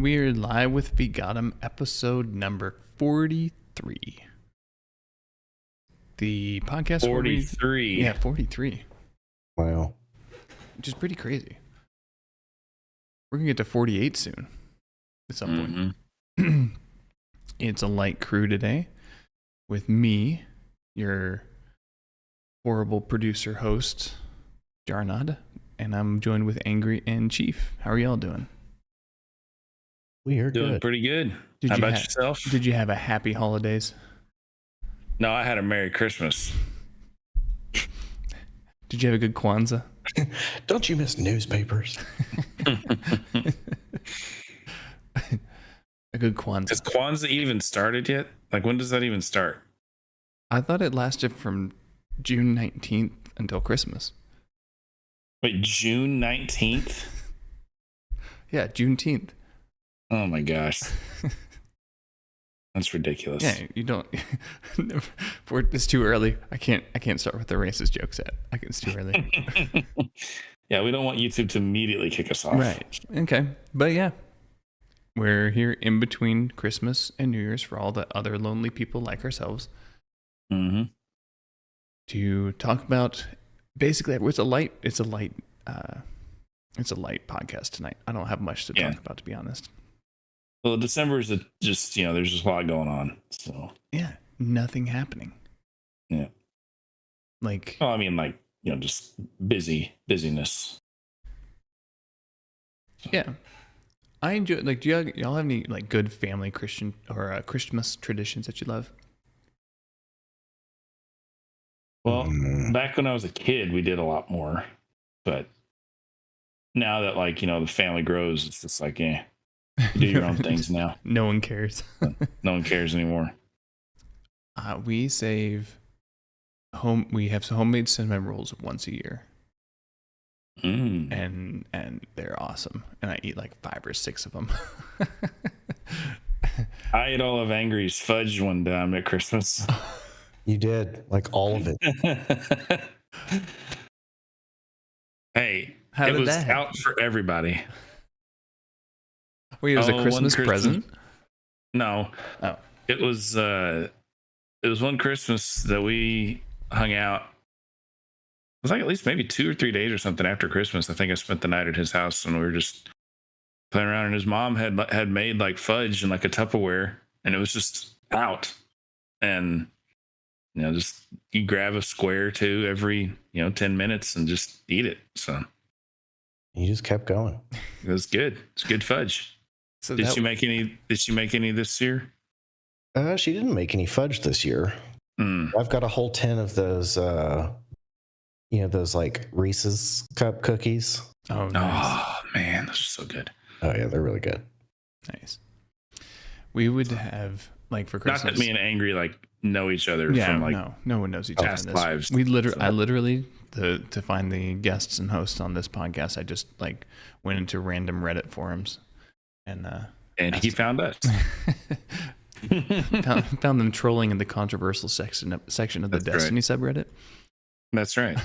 And we're live with VGotM episode number 43. The podcast 43. Yeah, 43. Wow. Which is pretty crazy. We're going to get to 48 soon at some point. It's a light crew today with me, your horrible producer host, Jarnad, and I'm joined with Angry and Chief. How are y'all doing? We are Doing good. pretty good. How about yourself? Did you have a happy holidays? No, I had a Merry Christmas. Did you have a good Kwanzaa? Don't you miss newspapers? A good Kwanzaa. Has Kwanzaa even started yet? Like, when does that even start? I thought it lasted from June 19th until Christmas. Wait, June 19th? Yeah, Juneteenth. Oh my gosh. That's ridiculous. Yeah, you don't. It's too early. I can't start with the racist jokes yet. It's too early. Yeah, we don't want YouTube to immediately kick us off. Right. Okay. But yeah, we're here in between Christmas and New Year's for all the other lonely people like ourselves to talk about. Basically, it's a light podcast tonight. I don't have much to talk about, to be honest. Well, December is just, there's just a lot going on. So yeah, nothing happening. Yeah. Like, well, I mean, like, just busyness. Yeah. I enjoy, like, do y'all have any, like, good family Christian or Christmas traditions that you love? Well, back when I was a kid, we did a lot more. But now that, like, the family grows, it's just like, you do your own things now. No one cares. No one cares anymore. We save we have homemade cinnamon rolls once a year. And they're awesome. And I eat like 5 or 6 of them. I ate all of Angry's fudge one time at Christmas. You did, like all of it. Hey, How it did was that happen? out for everybody. Wait, it was a Christmas present? No. Oh. It was one Christmas that we hung out. It was like at least maybe 2 or 3 days or something after Christmas. I think I spent the night at his house and we were just playing around, and his mom had made like fudge in like a Tupperware, and it was just out. And just you grab a square or two every 10 minutes and just eat it. So you just kept going. It was good. It's good fudge. So did she make any this year? She didn't make any fudge this year. I've got a whole tin of those those like Reese's cup cookies. Oh, nice. Oh man, those are so good. Oh yeah, they're really good. Nice. We would have, like, for Christmas. Not that me and Angry like know each other from like no one knows each other. past lives. I literally to find the guests and hosts on this podcast, I just like went into random Reddit forums and he found us. found them trolling in the controversial section of the Destiny subreddit. That's right.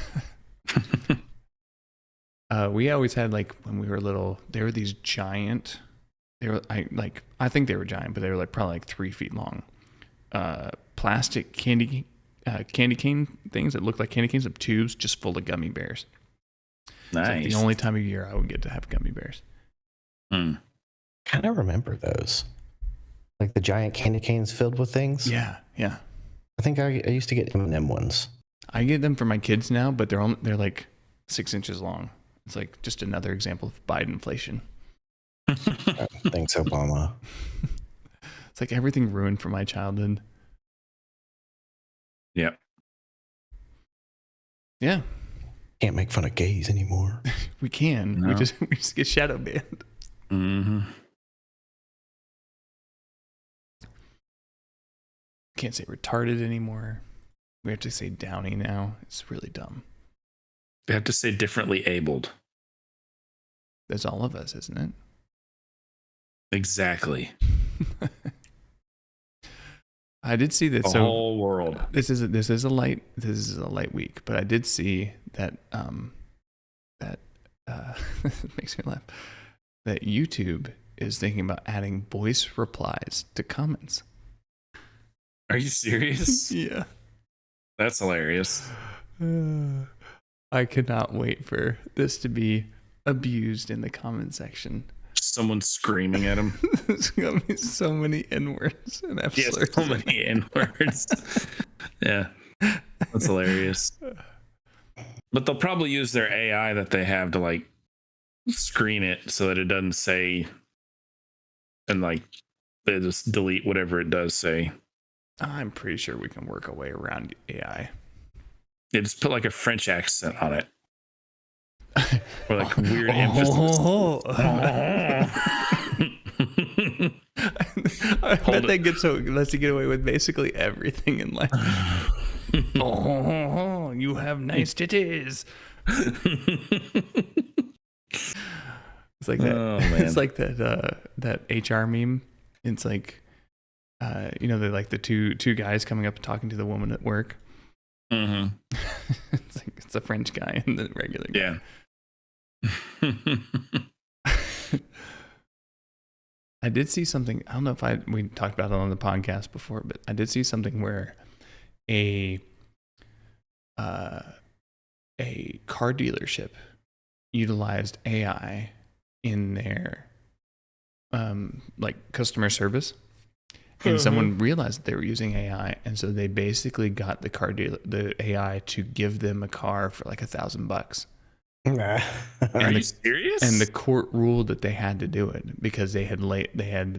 We always had, like, when we were little, there were these giant. I think they were giant, but they were like probably like 3 feet long. Plastic candy cane things that looked like candy canes, of tubes just full of gummy bears. Nice. It's like the only time of year I would get to have gummy bears. Kind of remember those, like the giant candy canes filled with things. Yeah. I think I used to get M&M ones. I get them for my kids now, but they're like 6 inches long. It's like just another example of Bidenflation. Thanks, Obama. It's like everything ruined for my childhood. Yep. Yeah. Can't make fun of gays anymore. We can. No. We just get shadow banned. Can't say retarded anymore. We have to say downy now. It's really dumb. We have to say differently abled. That's all of us, isn't it? Exactly. I did see that. The whole world. This is a light week, but I did see that this makes me laugh. That YouTube is thinking about adding voice replies to comments. Are you serious? Yeah. That's hilarious. I cannot wait for this to be abused in the comment section. Someone screaming at him. There's gonna be so many N-words and F Yes, slurs. so many N-words. Yeah, that's hilarious. But they'll probably use their AI that they have to like screen it so that it doesn't say, and like they just delete whatever it does say. I'm pretty sure we can work our way around AI. They just put like a French accent on it. Or like weird emphasis. I bet they lets you get away with basically everything in life. Oh, you have nice titties. It's like that. Oh, man. It's like that HR meme. It's like, they're like the two guys coming up and talking to the woman at work. Mm-hmm. It's like it's a French guy and the regular guy. Yeah. I did see something. I don't know if we talked about it on the podcast before, but I did see something where a car dealership utilized AI in their like customer service, and someone realized that they were using AI, and so they basically got the AI to give them a car for like $1,000. Are you serious? And the court ruled that they had to do it because they had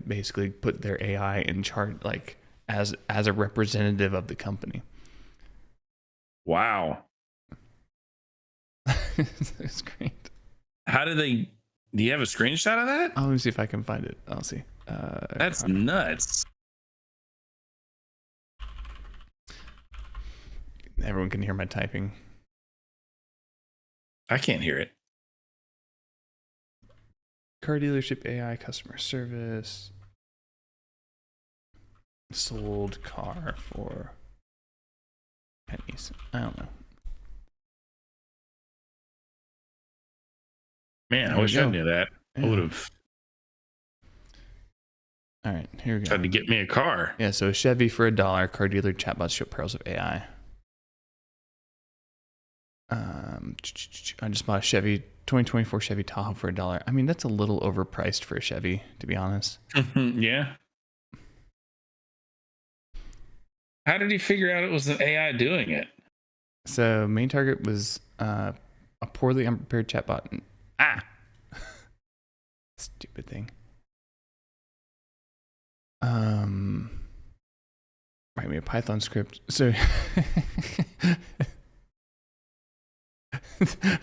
basically put their AI in charge, like as a representative of the company. Wow. It's great. Do you have a screenshot of that? Let me see if I can find it. I'll see. That's nuts. Everyone can hear my typing. I can't hear it. Car dealership AI customer service. Sold car for pennies. I don't know. Man, There I wish we I go. knew that. Yeah. I would have All right, here we go. tried to get me a car. Yeah, so a Chevy for $1. Car dealer chatbots show pearls of AI. I just bought a Chevy 2024 Chevy Tahoe for $1. I mean, that's a little overpriced for a Chevy, to be honest. Yeah. How did he figure out it was an AI doing it? So main target was a poorly unprepared chatbot. Stupid thing. Write me a Python script. So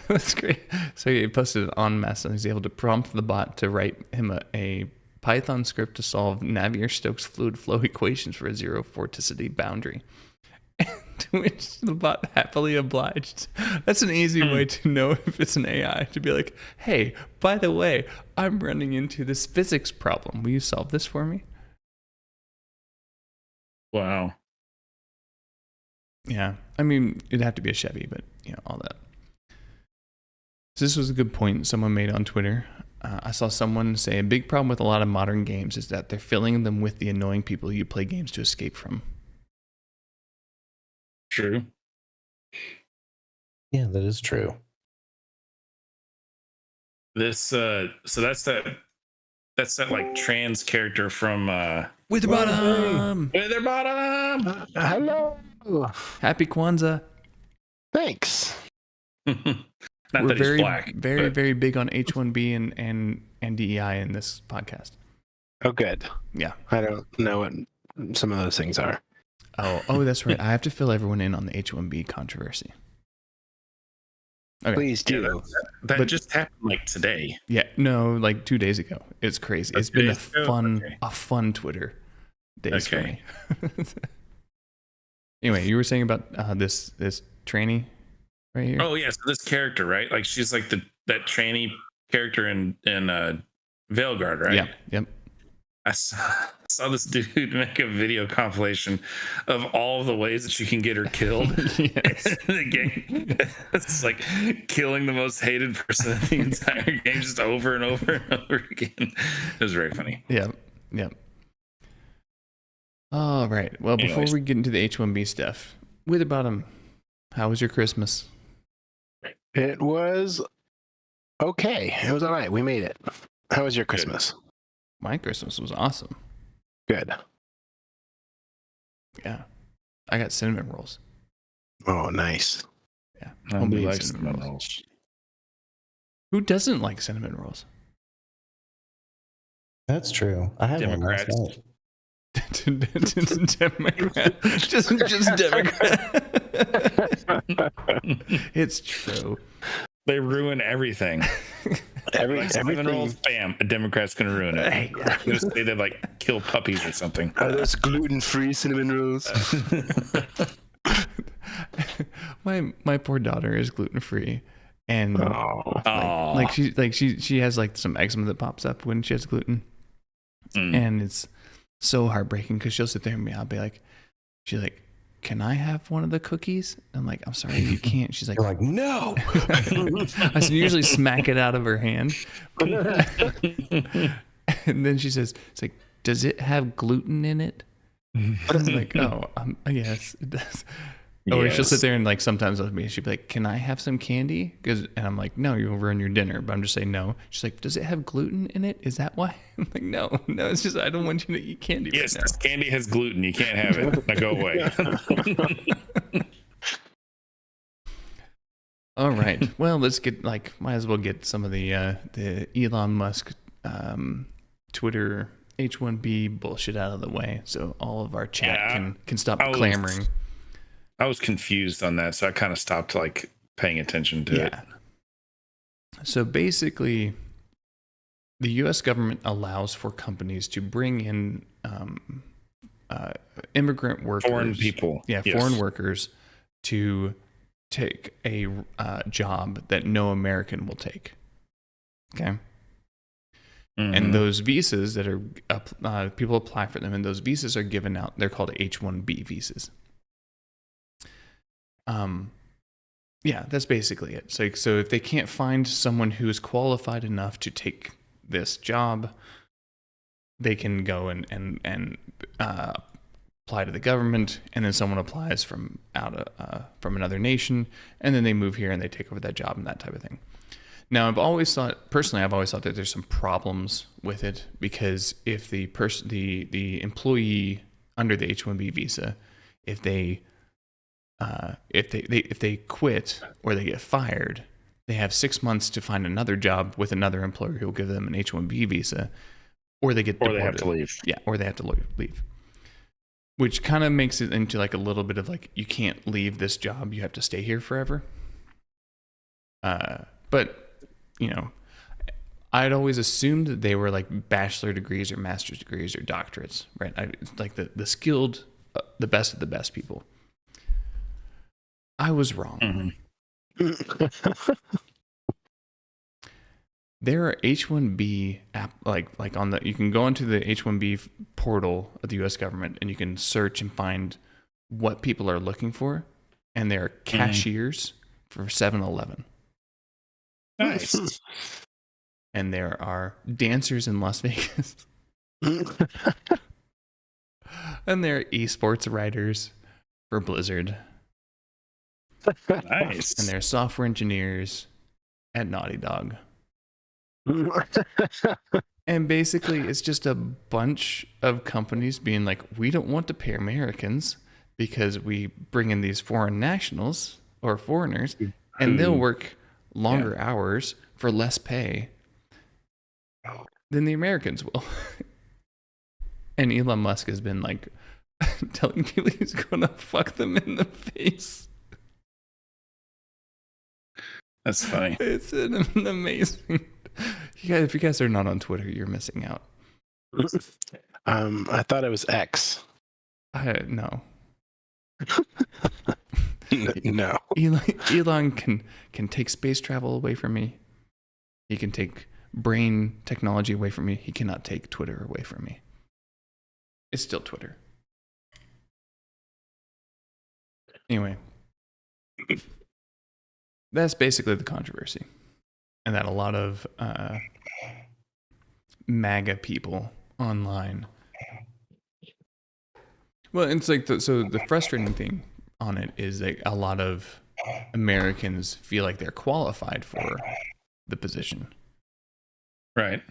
that's great. So he posted it en masse, and he's able to prompt the bot to write him a Python script to solve Navier-Stokes fluid flow equations for a zero vorticity boundary. To which the bot happily obliged. That's an easy way to know if it's an AI, to be like, hey, by the way, I'm running into this physics problem. Will you solve this for me? Wow. Yeah. I mean, it'd have to be a Chevy, but, all that. So this was a good point someone made on Twitter. I saw someone say a big problem with a lot of modern games is that they're filling them with the annoying people you play games to escape from. True. Yeah, that is true. This so that's that like trans character from Witherbottom! Witherbottom. Hello. Happy Kwanzaa. Thanks. Not We're that very, he's black. very, but very big on H1B and DEI in this podcast. Oh, good. Yeah. I don't know what some of those things are. Oh, that's right. I have to fill everyone in on the H1B controversy. Okay. Please Yeah, do. that just happened like today. Yeah, no, like 2 days ago. It's crazy. It's been a fun Twitter days for me. Anyway, you were saying about this tranny right here. Oh yeah, so this character, right? Like she's like that tranny character in Veilguard, right? Yeah. Yep. I saw this dude make a video compilation of all of the ways that you can get her killed Yes. in the game. It's like killing the most hated person in the entire game, just over and over and over again. It was very funny. Yep. All right. Well, before Anyways. we get into the H1B stuff, Witherbottom, how was your Christmas? It was okay. It was all right. We made it. How was your Christmas? My Christmas was awesome. Good. Yeah. I got cinnamon rolls. Oh, nice. Yeah. Nobody Homemade likes cinnamon cinnamon rolls. rolls. Who doesn't like cinnamon rolls? That's true. I had one last Democrats. night. Democrat. just Democrat. It's true. They ruin everything. Like cinnamon rolls, bam, a Democrat's gonna ruin it. Hey. They're gonna say they like kill puppies or something. Are those gluten-free cinnamon rolls? My poor daughter is gluten free, and Oh. she has like some eczema that pops up when she has gluten, and it's so heartbreaking because she'll sit there and I'll be like, she's like, can I have one of the cookies? I'm like, I'm sorry, you can't. She's like, You're like, no. I usually smack it out of her hand, and then she says, it's like, does it have gluten in it? I'm like, oh, yes, it does. Or she'll sit there and like sometimes with me, she'll be like, can I have some candy? And I'm like, no, you'll ruin your dinner. But I'm just saying no. She's like, does it have gluten in it? Is that why? I'm like, no, it's just I don't want you to eat candy Yes, right this candy has gluten. You can't have it. Now go away. All right. Well, let's get might as well get some of the Elon Musk Twitter H1B bullshit out of the way, so all of our chat can stop clamoring. I was confused on that, so I kind of stopped like paying attention to it. So basically, the U.S. government allows for companies to bring in immigrant workers, Foreign people, foreign workers, to take a job that no American will take. Okay. And those visas that are people apply for them, and those visas are given out. They're called H-1B visas. Yeah, that's basically it. So if they can't find someone who is qualified enough to take this job, they can go and apply to the government, and then someone applies from another nation, and then they move here and they take over that job and that type of thing. Now, I've always thought that there's some problems with it, because if the employee under the H-1B visa, if they quit or they get fired, they have 6 months to find another job with another employer who will give them an H-1B visa, or they get deported. Or they have to leave. Yeah, or they have to leave. Which kind of makes it into like a little bit of like, you can't leave this job, you have to stay here forever. But you know, I'd always assumed that they were like bachelor degrees or master's degrees or doctorates, right? It's like the skilled, the best of the best people. I was wrong. There are H-1B like on you can go into the H-1B portal of the U.S. government and you can search and find what people are looking for, and there are cashiers for 7-Eleven. Nice. And there are dancers in Las Vegas. And there are esports writers for Blizzard. Nice. And there are software engineers at Naughty Dog. And basically, it's just a bunch of companies being like, we don't want to pay Americans because we bring in these foreign nationals or foreigners, and they'll work longer hours for less pay than the Americans will. And Elon Musk has been like telling people he's gonna fuck them in the face. That's funny. It's an amazing. If you guys are not on Twitter, you're missing out. I thought it was X. No. No. Elon can take space travel away from me. He can take brain technology away from me. He cannot take Twitter away from me. It's still Twitter. Anyway, that's basically the controversy, and that a lot of MAGA people online. Well, it's like so the frustrating thing on it is that a lot of Americans feel like they're qualified for the position, Right.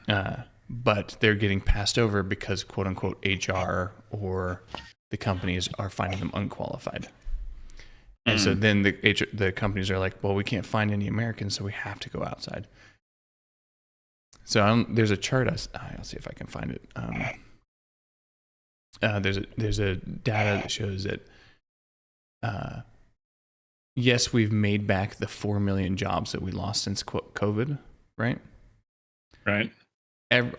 but they're getting passed over because quote unquote HR or the companies are finding them unqualified. And so then the companies are like, well, we can't find any Americans, so we have to go outside. So there's a chart. I'll see if I can find it. There's a data that shows that yes, we've made back the 4 million jobs that we lost since COVID, right? Right.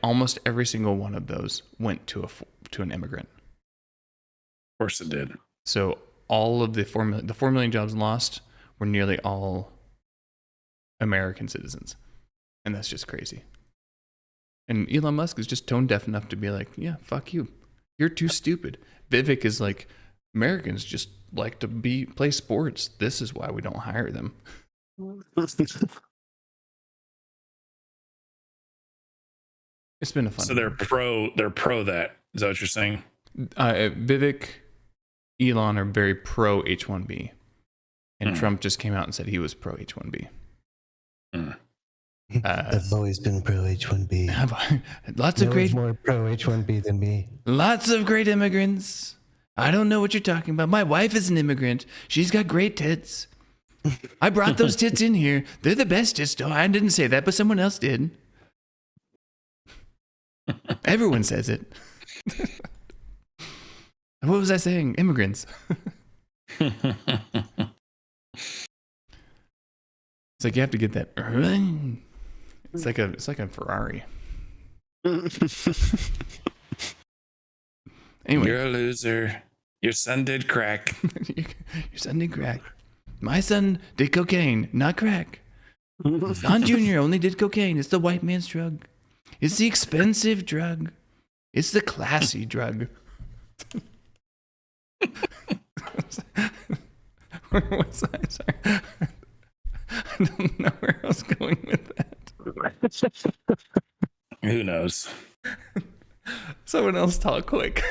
Almost every single one of those went to an immigrant. Of course it did. So all of the 4 million jobs lost were nearly all American citizens, and that's just crazy. And Elon Musk is just tone deaf enough to be like, yeah, fuck you. You're too stupid. Vivek is like, Americans just like to play sports. This is why we don't hire them. It's been a fun. So they're pro that. Is that what you're saying? Vivek, Elon are very pro H1B, and Trump just came out and said he was pro H1B. I've always been pro H1B. Lots of great, more pro H1B than me. Lots of great immigrants. I don't know what you're talking about. My wife is an immigrant. She's got great tits. I brought those tits in here. They're the best tits. No, I didn't say that, but someone else did. Everyone says it. What was I saying? Immigrants. It's like you have to get that. It's like a Ferrari. Anyway, you're a loser. Your son did crack. Your son did crack. My son did cocaine, not crack. Don Jr. only did cocaine. It's the white man's drug. It's the expensive drug. It's the classy drug. Where was I? Sorry. I don't know where I was going with that. Who knows? Someone else talk quick.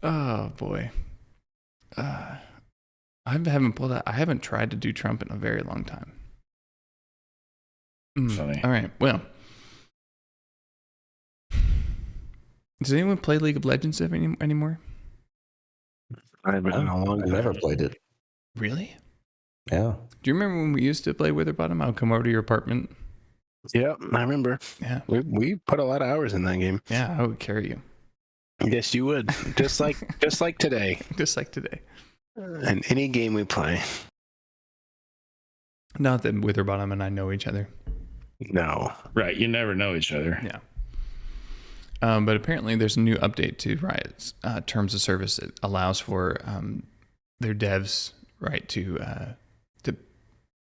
Oh boy. I haven't pulled out. I haven't tried to do Trump in a very long time. Funny. All right. Well, does anyone play League of Legends anymore? I've never played it. Really? Yeah. Do you remember when we used to play Witherbottom? I would come over to your apartment. Yep, I remember. Yeah. We put a lot of hours in that game. Yeah, I would carry you. Yes, you would. Just like today. Just like today. And any game we play. Not that Witherbottom and I know each other. No. Right. You never know each other. Yeah. But apparently there's a new update to Riot's terms of service that allows for their devs, right, to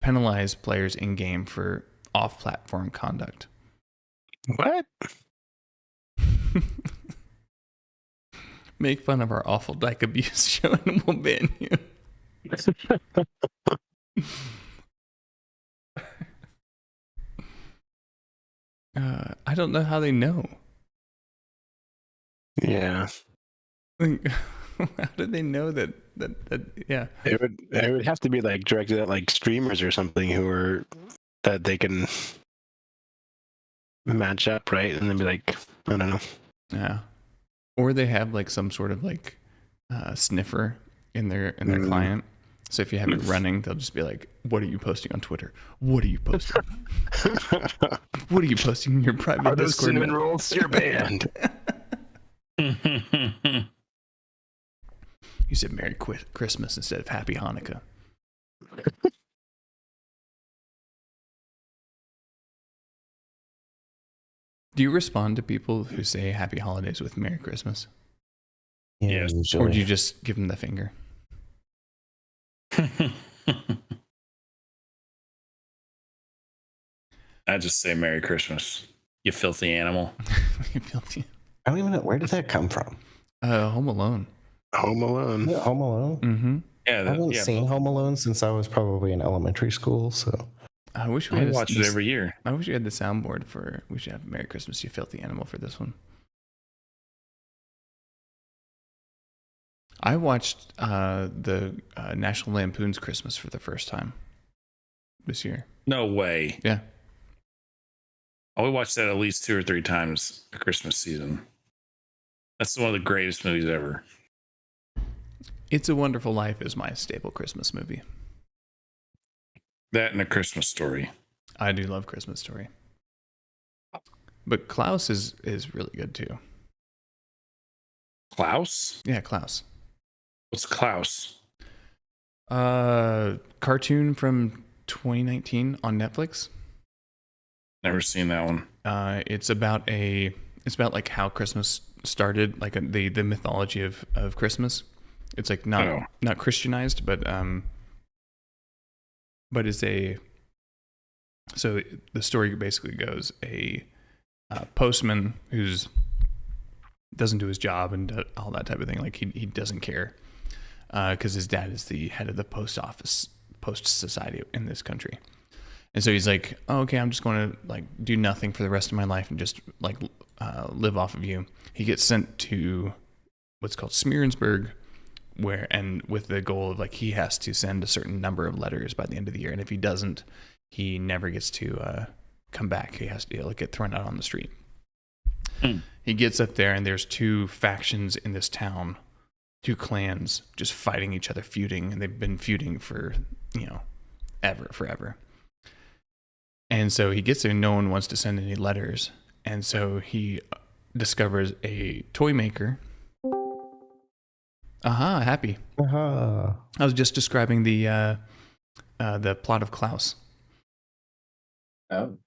penalize players in game for off-platform conduct. What? Make fun of our awful dyke abuse show and we'll ban you. I don't know how they know. Yeah. How did they know that yeah. It would have to be like directed at like streamers or something who are that they can match up, right? And then be like, I don't know. Yeah. Or they have like some sort of like sniffer in their client. So if you have it running, they'll just be like, what are you posting on Twitter? What are you posting? What are you posting in your private Discord? Cinnamon rolls, you're banned. You said Merry Christmas instead of Happy Hanukkah. Do you respond to people who say Happy Holidays with Merry Christmas? Yeah, Yes. usually. Or do you just give them the finger? I just say Merry Christmas. You filthy animal. You filthy. I don't even know, where did that come from? Home Alone. Home Alone. Yeah, Home Alone. Mm-hmm. Yeah, I haven't seen Home Alone since I was probably in elementary school. So I wish we I had watch it every year. I wish we had the soundboard for. We should have Merry Christmas, You Filthy Animal for this one. I watched the National Lampoon's Christmas for the first time this year. No way. Yeah. I would watch that at least 2 or 3 times a Christmas season. That's one of the greatest movies ever. It's a Wonderful Life is my staple Christmas movie. That and A Christmas Story. I do love Christmas Story. But Klaus is really good too. Klaus? Yeah, Klaus. What's Klaus? Cartoon from 2019 on Netflix. Never seen that one. It's about like how Christmas started, like the mythology of Christmas. It's like not Christianized, but it's so the story basically goes a postman who's doesn't do his job and all that type of thing. Like he doesn't care because his dad is the head of the post society in this country. And so he's like, oh, okay, I'm just going to like do nothing for the rest of my life and just like live off of you. He gets sent to what's called Smearensburg, and with the goal of like he has to send a certain number of letters by the end of the year, and if he doesn't, he never gets to come back. He'll get thrown out on the street. He gets up there, and there's 2 factions in this town, 2 clans just fighting each other, feuding, and they've been feuding for forever. And so he gets there, no one wants to send any letters. And so he discovers a toy maker. Happy. I was just describing the plot of Klaus. Oh.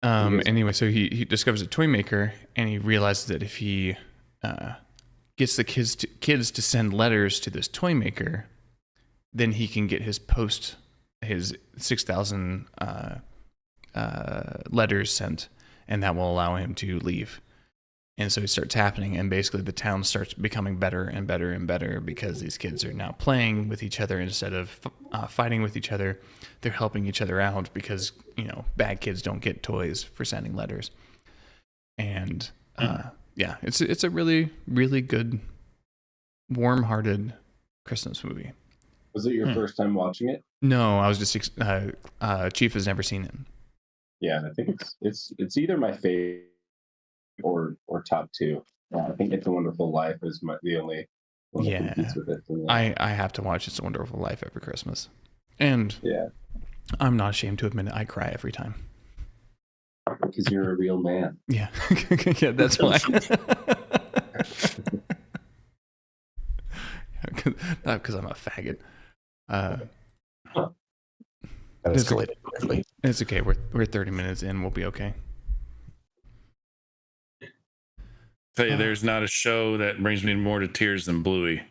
Anyway, so he discovers a toy maker, and he realizes that if he gets the kids to send letters to this toy maker, then he can get his 6,000 letters sent, and that will allow him to leave. And so it starts happening, and basically the town starts becoming better and better and better because these kids are now playing with each other instead of fighting with each other. They're helping each other out because bad kids don't get toys for sending letters. And yeah, it's a really, really good, warm-hearted Christmas movie. Was it your first time watching it? No, I was just Chief has never seen it. Yeah, I think it's either my favorite or top 2. I think It's a Wonderful Life is the only one that competes with it. I have to watch It's a Wonderful Life every Christmas, and yeah, I'm not ashamed to admit it. I cry every time. Because you're a real man. Yeah, yeah, that's why. Not because I'm a faggot. That escalated quickly. It's okay. We're 30 minutes in. We'll be okay. Tell you, there's not a show that brings me more to tears than Bluey.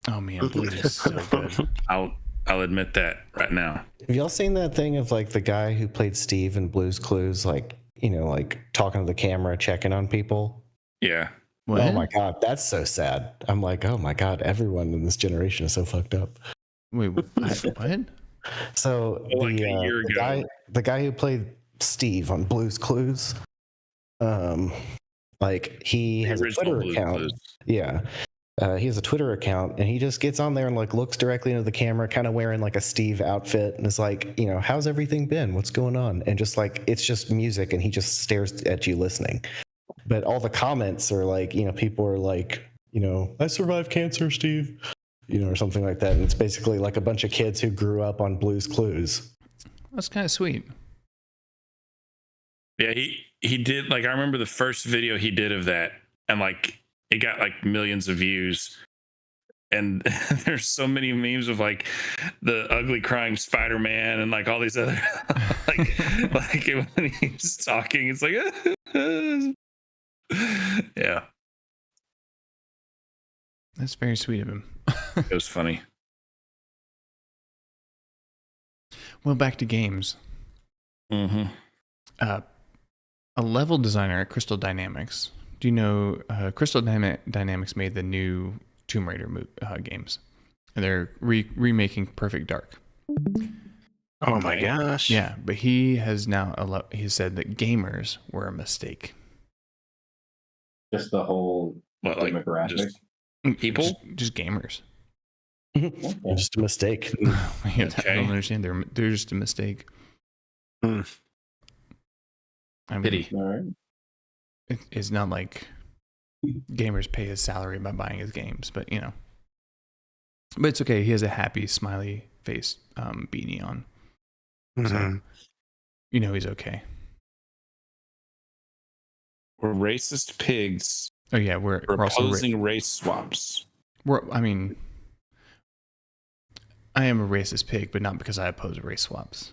Oh man, Bluey is so good. I'll admit that right now. Have y'all seen that thing of like the guy who played Steve in Blue's Clues, like like talking to the camera, checking on people? Yeah. What? Oh my god, that's so sad. I'm like, oh my god, everyone in this generation is so fucked up. Wait, what? So Like a year ago. the guy who played Steve on Blue's Clues, like he has a Twitter account. Yeah. He has a Twitter account, and he just gets on there and like looks directly into the camera, kind of wearing like a Steve outfit, and is like, how's everything been? What's going on? And just like it's just music, and he just stares at you listening. But all the comments are like, people are like, I survived cancer, Steve, or something like that. And it's basically like a bunch of kids who grew up on Blue's Clues. That's kind of sweet. Yeah, he did. Like I remember the first video he did of that, and like it got like millions of views. And there's so many memes of like the ugly crying Spider-Man and like all these other like when he's talking, it's like yeah. That's very sweet of him. It was funny. Well, back to games. Mm-hmm. a level designer at Crystal Dynamics. Do you know Crystal Dynamics made the new Tomb Raider games, and they're remaking Perfect Dark. Oh my gosh! Yeah, but he has now he said that gamers were a mistake. Just the whole demographic. Just people, just gamers. Just a mistake. I don't understand. They're just a mistake. I mean, pity. All right. It's not like gamers pay his salary by buying his games, but you know. But it's okay. He has a happy, smiley face beanie on, so you know he's okay. We're racist pigs. Oh yeah, we're opposing also race swaps. I mean, I am a racist pig, but not because I oppose race swaps.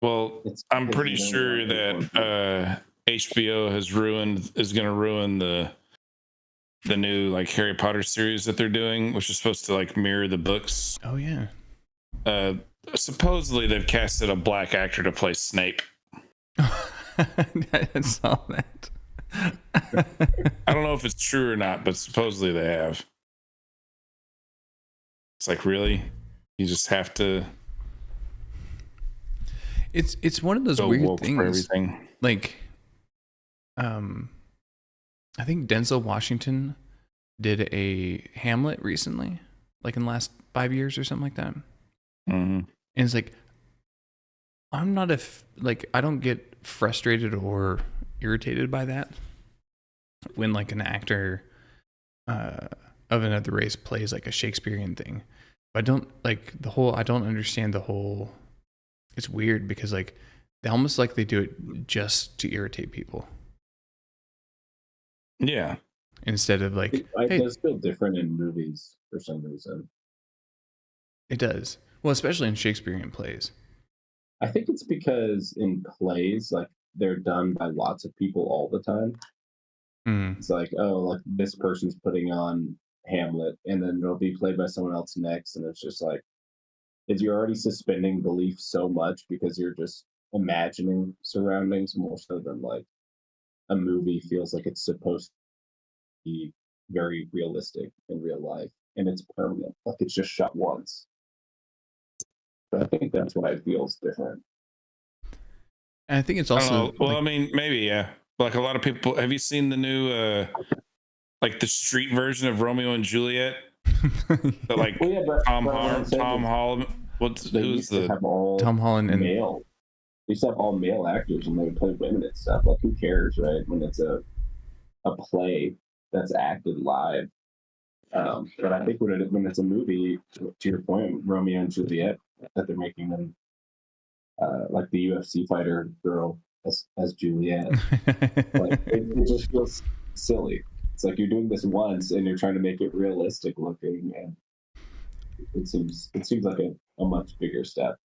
Well, I'm pretty sure that HBO is going to ruin the new like Harry Potter series that they're doing, which is supposed to like mirror the books. Oh yeah. Supposedly they've casted a black actor to play Snape. I saw that. I don't know if it's true or not, but supposedly they have. It's like, really? You just have to. It's one of those weird things. Like, I think Denzel Washington did a Hamlet recently, like in the last 5 years or something like that. Mm-hmm. And it's like, I'm not I don't get frustrated or irritated by that when like an actor of another race plays like a Shakespearean thing. But I don't I don't understand the whole. It's weird because like they almost like they do it just to irritate people. Yeah. Instead of like, it does feel different in movies for some reason. It does. Well, especially in Shakespearean plays. I think it's because in plays, like they're done by lots of people all the time. It's like, oh, like this person's putting on Hamlet, and then it'll be played by someone else next, and it's just like, you're already suspending belief so much because you're just imagining surroundings more so than like a movie feels like it's supposed to be very realistic in real life, and it's permanent, like it's just shot once. But I think that's why it feels different. And I think it's also I mean, maybe, yeah. Like a lot of people, have you seen the new like the street version of Romeo and Juliet? But like Tom Holland. Who's the Tom Holland and male? They used to have all male actors, and they would play women and stuff. Like, who cares, right? When it's a play that's acted live. But I think when it's a movie, to your point, Romeo and Juliet, that they're making them like the UFC fighter girl as Juliet. Like, it just feels silly. It's like you're doing this once and you're trying to make it realistic looking, and it seems like a much bigger step.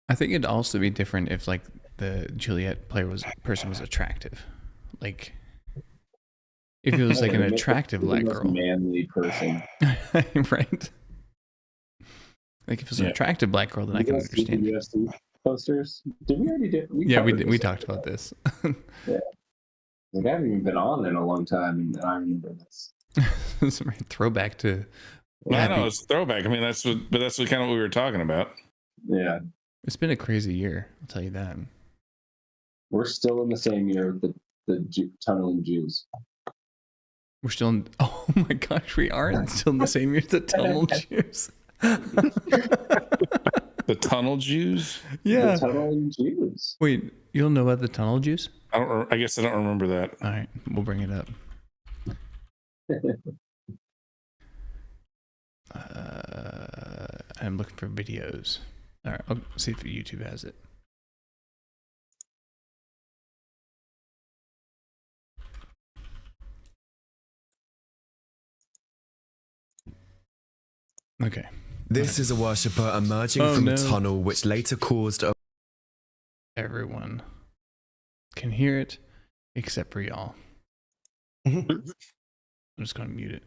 I think it'd also be different if like the Juliet person was attractive. Like if it was like an attractive black girl. Manly person. Right. Like if it was an attractive black girl, then I can understand. UFC posters. Did we already do? We talked about this. Yeah. Like, I haven't even been on in a long time, and I remember this. Throwback to. I know it's throwback. I mean, that's kind of what we were talking about. Yeah. It's been a crazy year. I'll tell you that. We're still in the same year with the tunneling Jews. We're still in. Oh my gosh, we are still in the same year as the tunnel Jews. The tunnel Jews? Yeah. The tunneling Jews. Wait, you don't know about the tunnel Jews? I guess I don't remember that. All right, we'll bring it up. I'm looking for videos. All right, I'll see if YouTube has it. Okay. This is a worshipper emerging from a tunnel which later caused a... Everyone can hear it except for y'all. I'm just going to mute it.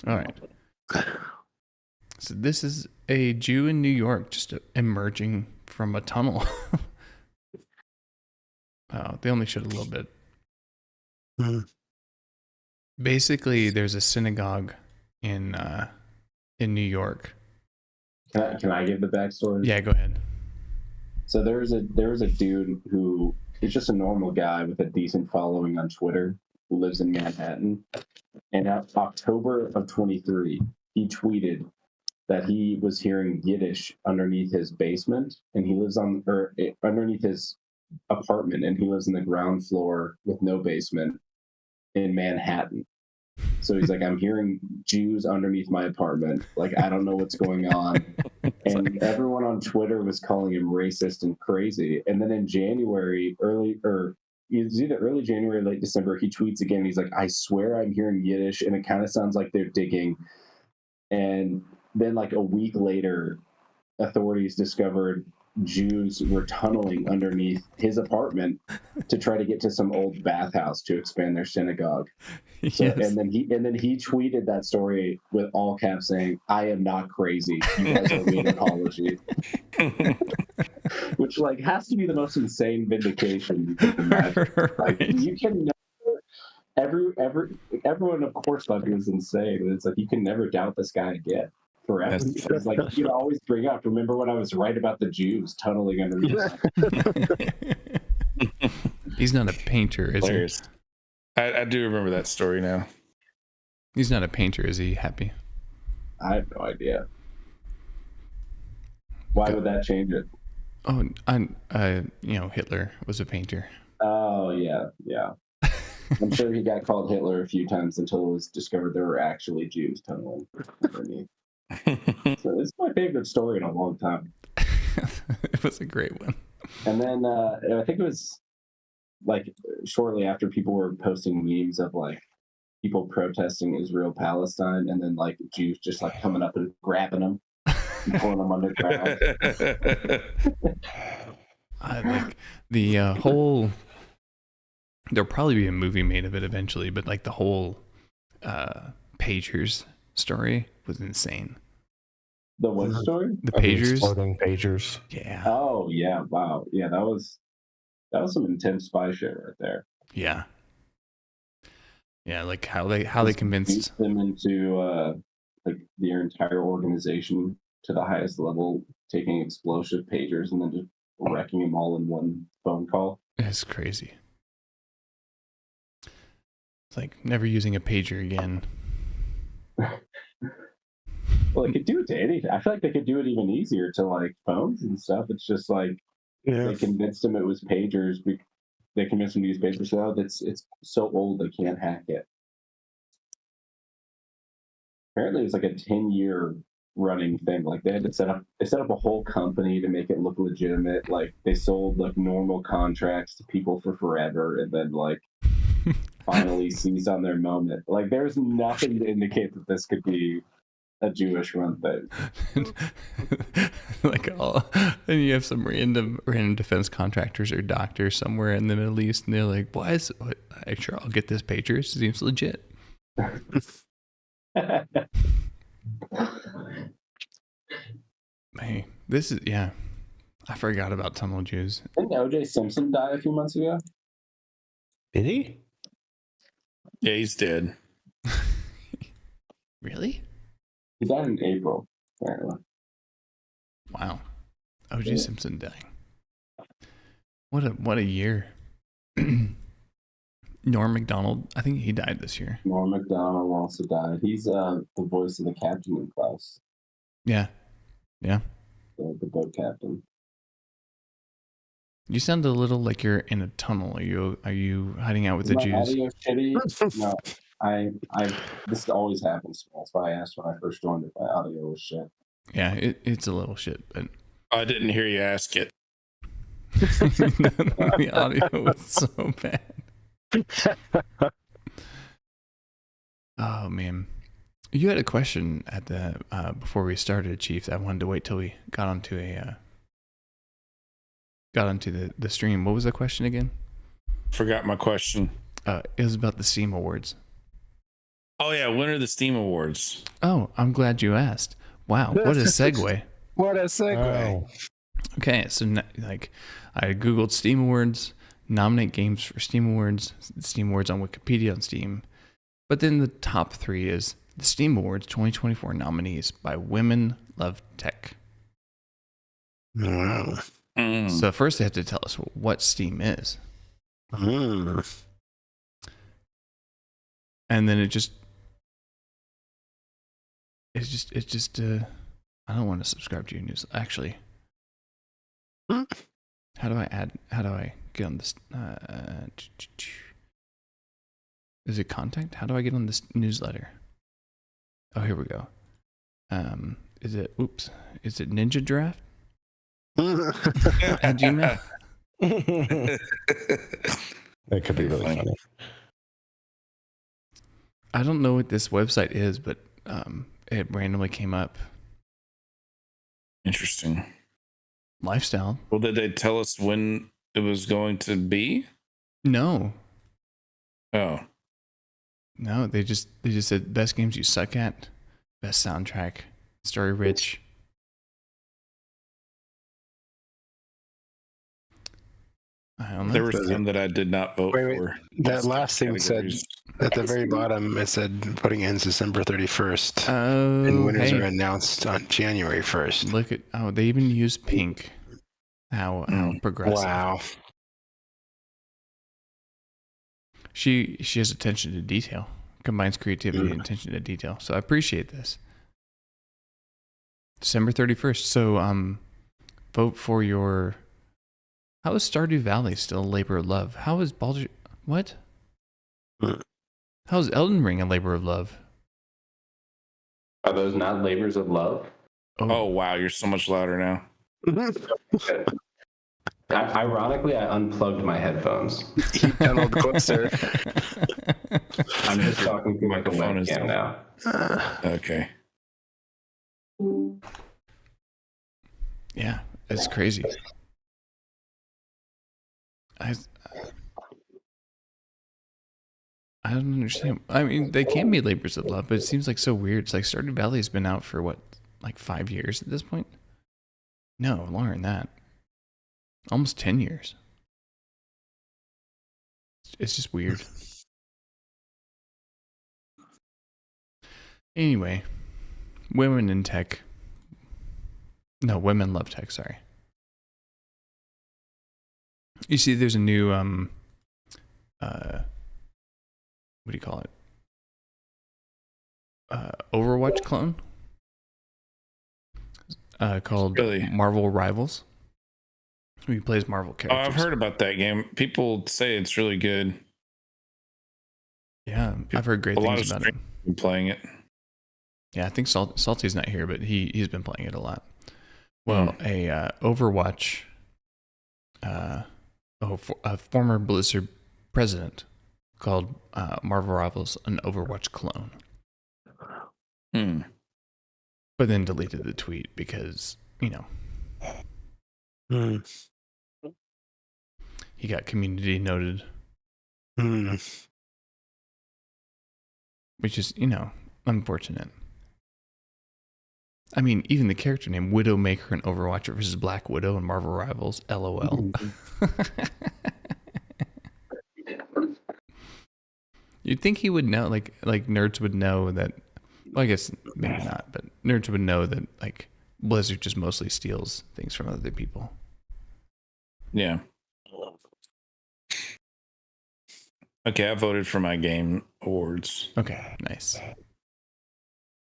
All right. So this is a Jew in New York just emerging from a tunnel. Oh, they only showed a little bit. Basically, there's a synagogue in New York. Can I give the backstory? Yeah, go ahead. So there was a dude who is just a normal guy with a decent following on Twitter who lives in Manhattan. And in October of 23, he tweeted that he was hearing Yiddish underneath his basement, and he lives underneath his apartment, and he lives in the ground floor with no basement in Manhattan. So he's like, I'm hearing Jews underneath my apartment. Like, I don't know what's going on. And everyone on Twitter was calling him racist and crazy. And then in January, it was either early January or late December, he tweets again. He's like, I swear I'm hearing Yiddish, and it kind of sounds like they're digging. And then like a week later, authorities discovered Jews were tunneling underneath his apartment to try to get to some old bathhouse to expand their synagogue. So, yes. and then he tweeted that story with all caps saying, "I am not crazy. You guys owe me an apology." Which like has to be the most insane vindication you can imagine. Right. Like you can never everyone of course thought he was insane. And it's like you can never doubt this guy again. Forever. It's like you always bring up. Remember when I was right about the Jews tunneling underneath? He's not a painter, is he? I do remember that story now. He's not a painter, is he? Happy? I have no idea. Why would that change it? Oh, Hitler was a painter. Oh yeah. I'm sure he got called Hitler a few times until it was discovered there were actually Jews tunneling underneath. So it's my favorite story in a long time. It was a great one. And then I think it was like shortly after people were posting memes of like people protesting Israel-Palestine, and then like Jews just like coming up and grabbing them and pulling them underground. I like the whole. There'll probably be a movie made of it eventually, but like the whole pagers story was insane. The what story? The pagers. Exploding pagers. Yeah. Oh yeah! Wow. Yeah, that was some intense spy shit right there. Yeah. Yeah, like how they convinced them into like their entire organization to the highest level, taking explosive pagers and then just wrecking them all in one phone call. It's crazy. It's like never using a pager again. Well, they could do it to anything. I feel like they could do it even easier to like phones and stuff. It's just like they convinced them it was pagers. They convinced them to use pagers. So it's so old they can't hack it. Apparently, it was like a 10-year running thing. Like they had to set up a whole company to make it look legitimate. Like they sold like normal contracts to people for forever, and then like finally seized on their moment. Like there's nothing to indicate that this could be a Jewish run thing. Like and you have some random defense contractors or doctors somewhere in the Middle East, and they're like, sure, I'll get this pager. It seems legit. Hey, this is I forgot about tunnel Jews. Didn't O.J. Simpson die a few months ago? Did he? Yeah, he's dead. Really? He died in April, apparently. Wow. O.J. Simpson dying. What a year. Norm Macdonald, I think he died this year. Norm Macdonald also died. He's the voice of the captain in Klaus. Yeah. Yeah. The boat captain. You sound a little like you're in a tunnel. Are you hiding out with the Jews? Audio shitty? No. This always happens to me. That's why I asked when I first joined if my audio was shit. Yeah, it's a little shit, but I didn't hear you ask it. The audio was so bad. Oh man, you had a question at the before we started, Chief. I wanted to wait till we got onto the stream. What was the question again? Forgot my question. It was about the Steam Awards. Oh yeah, when are the Steam Awards? Oh, I'm glad you asked. Wow, what a segue. What a segue. Oh. Okay, so like I Googled Steam Awards, nominate games for Steam Awards, Steam Awards on Wikipedia on Steam. But then the top 3 is the Steam Awards 2024 nominees by Women Love Tech. Wow. So first they have to tell us what Steam is. And then it's just I don't want to subscribe to your news. Actually, how do I get on this? Is it contact? How do I get on this newsletter? Oh, here we go. Is it Ninja Draft? At Gmail? That could be really funny. I don't know what this website is, but it randomly came up. Interesting. Lifestyle. Well, did they tell us when it was going to be? No. Oh. No, they just said best games you suck at, best soundtrack, story rich. I don't know. There were some that I did not vote for. That last thing said at the very bottom, it said voting ends December 31st. Oh, and winners are announced on January 1st. Look at they even use pink. How progressive. Wow. She has attention to detail. Combines creativity and attention to detail. So I appreciate this. December 31st. So vote for your. How is Stardew Valley still a labor of love? How is Baldur's... What? How is Elden Ring a labor of love? Are those not labors of love? Oh wow, you're so much louder now. Ironically, I unplugged my headphones. You tunneled closer. I'm just talking through like a webcam now. Okay. Yeah, it's crazy. I don't understand. I mean, they can be labors of love, but it seems like so weird. It's like Stardew Valley has been out for what, like 5 years at this point? No, longer than that. Almost 10 years. It's just weird. Anyway, women in tech. No, women love tech, sorry. You see, there's a new, what do you call it? Overwatch clone called Marvel Rivals. He plays Marvel characters. Oh, I've heard about that game. People say it's really good. Yeah, I've heard great things about it. Been playing it. Yeah, I think Salty's not here, but he's been playing it a lot. Well, a Overwatch, a former Blizzard president called Marvel Rivals an Overwatch clone. But then deleted the tweet because, he got community noted. Which is, unfortunate. I mean, even the character name Widowmaker in Overwatch versus Black Widow and Marvel Rivals, LOL. You'd think he would know, like nerds would know that. Well, I guess maybe not, but nerds would know that like Blizzard just mostly steals things from other people. Yeah. Okay, I voted for my game awards. Okay, nice.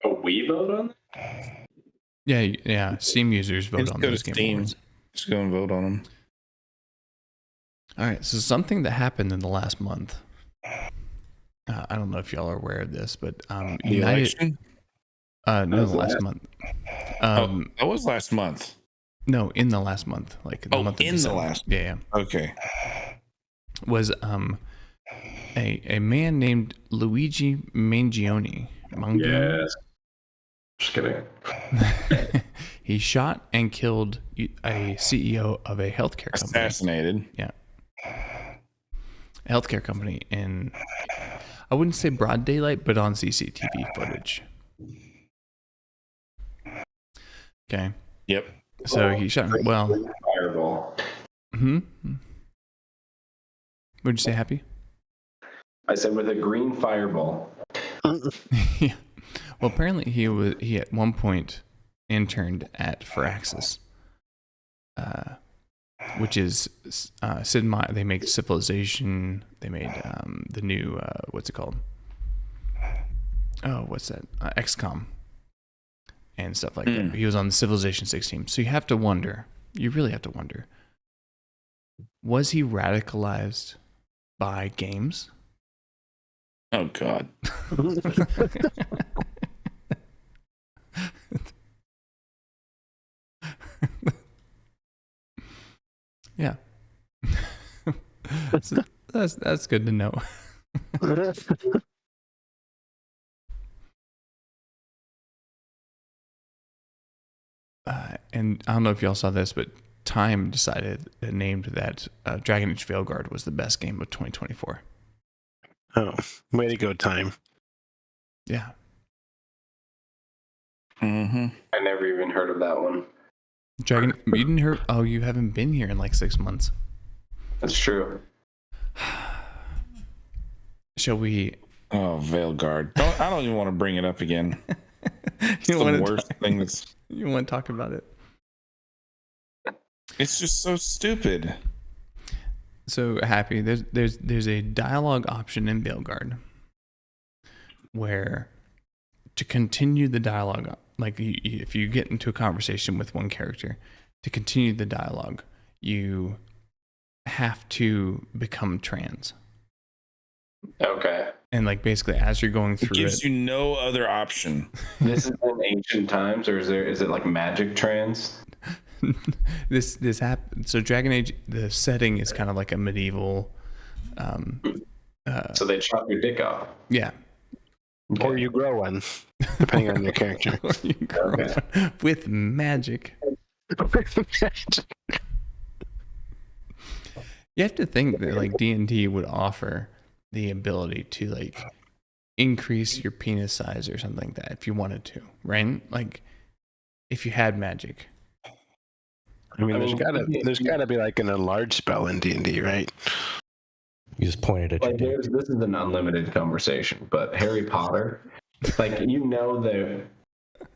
Oh, we vote on that? Yeah. Steam users vote on those game awards. Just go and vote on them. All right, so something that happened in the last month. I don't know if y'all are aware of this, but the election? No, last month. That was last month. No, in the last month, like the month of December. The last. Yeah. Okay. Was a man named Luigi Mangione. Yes. Just kidding. He shot and killed a CEO of a healthcare company. Assassinated. Yeah. A healthcare company in, I wouldn't say broad daylight, but on CCTV footage. Okay. Yep. So he shot him. Well, fireball. hmm. What'd you say, Happy? I said with a green fireball. Yeah. Well, apparently he at one point interned at Firaxis, which is Sid Meier. They make Civilization. They made the new what's it called? Oh, what's that? XCOM and stuff like that. He was on the Civilization 6 team. So you have to wonder. You really have to wonder. Was he radicalized by games? Oh God. Yeah. So that's good to know. And I don't know if y'all saw this, but Time named that Dragon Age Veilguard was the best game of 2024. Oh, way to go, Time. Yeah. Mm-hmm. I never even heard of that one. You didn't hear? Oh, you haven't been here in like 6 months. That's true. Shall we? Oh, Veilguard. I don't even want to bring it up again. It's the worst thing that's... You want to talk about it? It's just so stupid. So Happy, there's a dialogue option in Veilguard where to continue the dialogue, like if you get into a conversation with one character, to continue the dialogue, you have to become trans. Okay. And like basically as you're going through it gives you no other option. This is in ancient times, or is it like magic trans? this happened. So Dragon Age, the setting is kind of like a medieval. So they chop your dick off. Yeah. Okay. Or you grow one, depending on your character. With magic. You have to think that like D&D would offer the ability to like increase your penis size or something like that if you wanted to, right? Like if you had magic. I mean, there's gotta be like an enlarge spell in D&D, right? You just pointed at Like your dick. this is an unlimited conversation, but Harry Potter, like the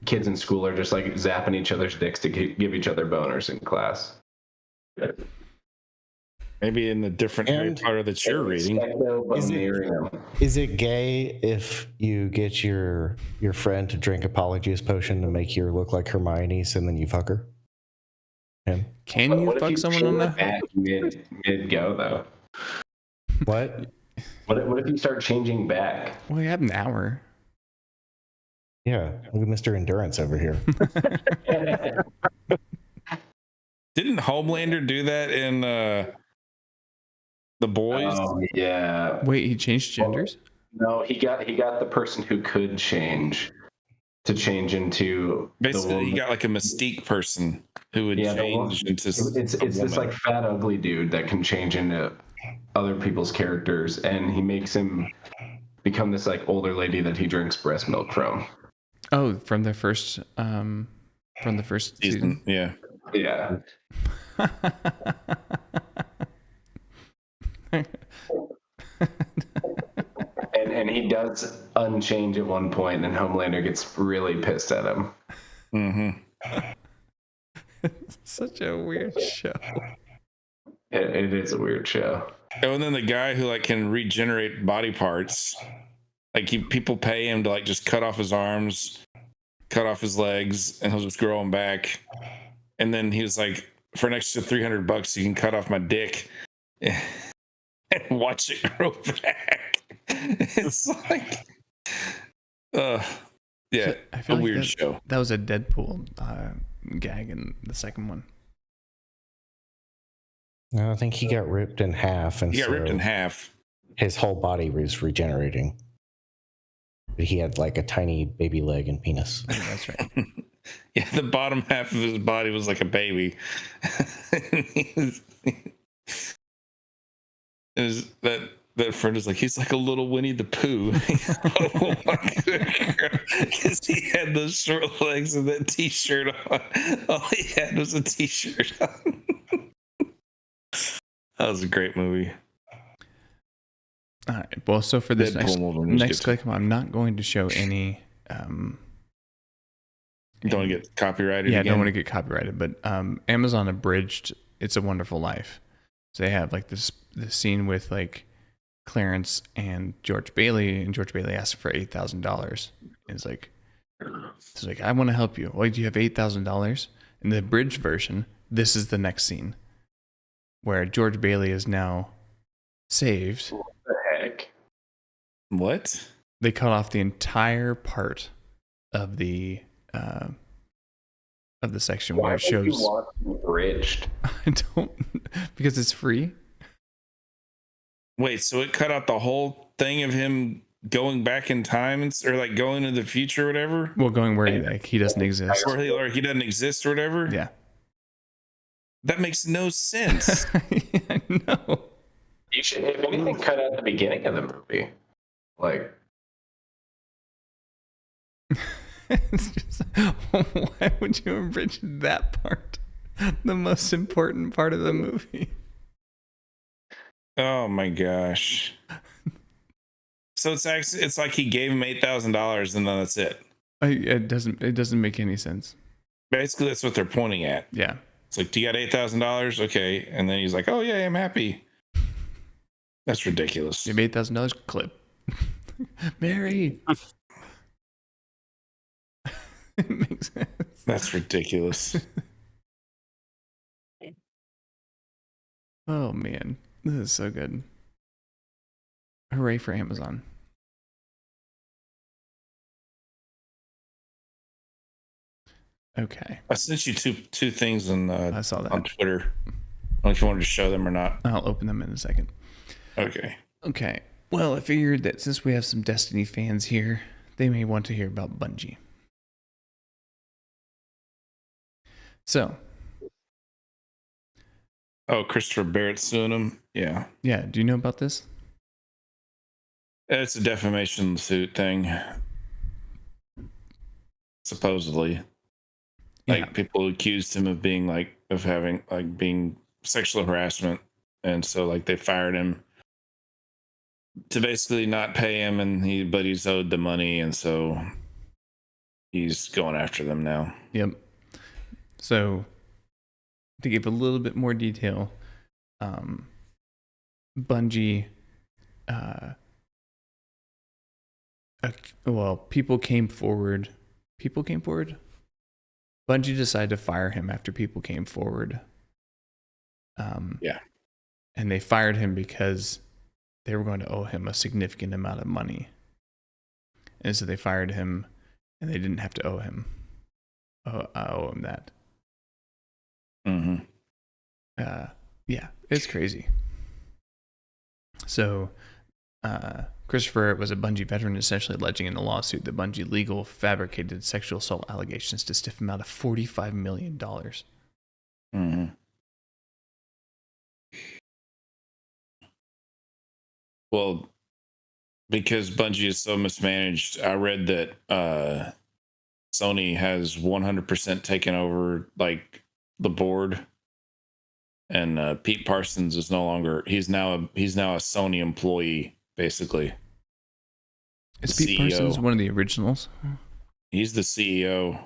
kids in school are just like zapping each other's dicks to give each other boners in class. Maybe in the different Harry Potter that you're reading. Is it gay if you get your friend to drink a polyjuice potion to make you look like Hermione, and then you fuck her? Him? Can you fuck someone on that? Mid go though. What? What if you start changing back? Well, you have an hour. Yeah, look at Mr. Endurance over here. Didn't Homelander do that in The Boys? Oh yeah. Wait, he changed genders? No, he got the person who could change to change into basically he got like a Mystique person who would change into it's this like fat ugly dude that can change into other people's characters, and he makes him become this like older lady that he drinks breast milk from. Oh, from the first season. Yeah. Yeah. and he does unchange at one point, and Homelander gets really pissed at him. Mm-hmm. Such a weird show. It is a weird show. Oh, and then the guy who like can regenerate body parts, like people pay him to like just cut off his arms, cut off his legs, and he'll just grow them back. And then he was like, for an extra $300, you can cut off my dick and watch it grow back. It's like, yeah, I feel a like weird show. That was a Deadpool gag in the second one. No, I think he got ripped in half, and he got ripped in half. His whole body was regenerating. But he had like a tiny baby leg and penis. That's right. Yeah, the bottom half of his body was like a baby. That that friend is like, he's like a little Winnie the Pooh. Oh my God. Because he had those short legs and that t-shirt on. All he had was a t-shirt on. That was a great movie. All right. Well, so for this next click, I'm not going to show any. You don't want to get copyrighted. Yeah, again? I don't want to get copyrighted. But Amazon abridged "It's a Wonderful Life," so they have like this scene with like Clarence and George Bailey, and George Bailey asks for $8,000. It's like, I want to help you. Well, do you have $8,000? In the abridged version, this is the next scene where George Bailey is now saved. What the heck? What? They cut off the entire part of the section where it shows. Why would you want abridged? I don't, because it's free. Wait, so it cut out the whole thing of him going back in time, or like going to the future or whatever? Well, going where he doesn't exist. Or he doesn't exist or whatever? Yeah. That makes no sense. I know. You should, if anything, cut out the beginning of the movie. Like, it's just, why would you abridge that part? The most important part of the movie. Oh my gosh. So it's like he gave him $8,000 and then that's it. It doesn't make any sense. Basically, that's what they're pointing at. Yeah. It's like, do you got $8,000? Okay. And then he's like, oh yeah, I'm happy. That's ridiculous. You have $8,000 clip. Mary. It makes sense. That's ridiculous. Oh man, this is so good. Hooray for Amazon. Okay. I sent you two things I saw that on Twitter. I don't know if you wanted to show them or not. I'll open them in a second. Okay. Okay. Well, I figured that since we have some Destiny fans here, they may want to hear about Bungie. So. Oh, Christopher Barrett suing him? Yeah. Yeah. Do you know about this? It's a defamation suit thing. Supposedly. Like, people accused him of being being sexual harassment. And so like they fired him to basically not pay him, but he's owed the money, and so he's going after them now. Yep. So to give a little bit more detail, Bungie, people came forward. Bungie decided to fire him after people came forward. Yeah. And they fired him because they were going to owe him a significant amount of money. And so they fired him, and they didn't have to owe him. Owe him that. Mm-hmm. Yeah, it's crazy. So, Christopher was a Bungie veteran, essentially alleging in a lawsuit that Bungie legal fabricated sexual assault allegations to stiff him out of $45 million. Mm-hmm. Well, because Bungie is so mismanaged, I read that Sony has 100% taken over like the board, and Pete Parsons is no longer. He's now a Sony employee, basically. Is Pete Parsons one of the originals? He's the CEO.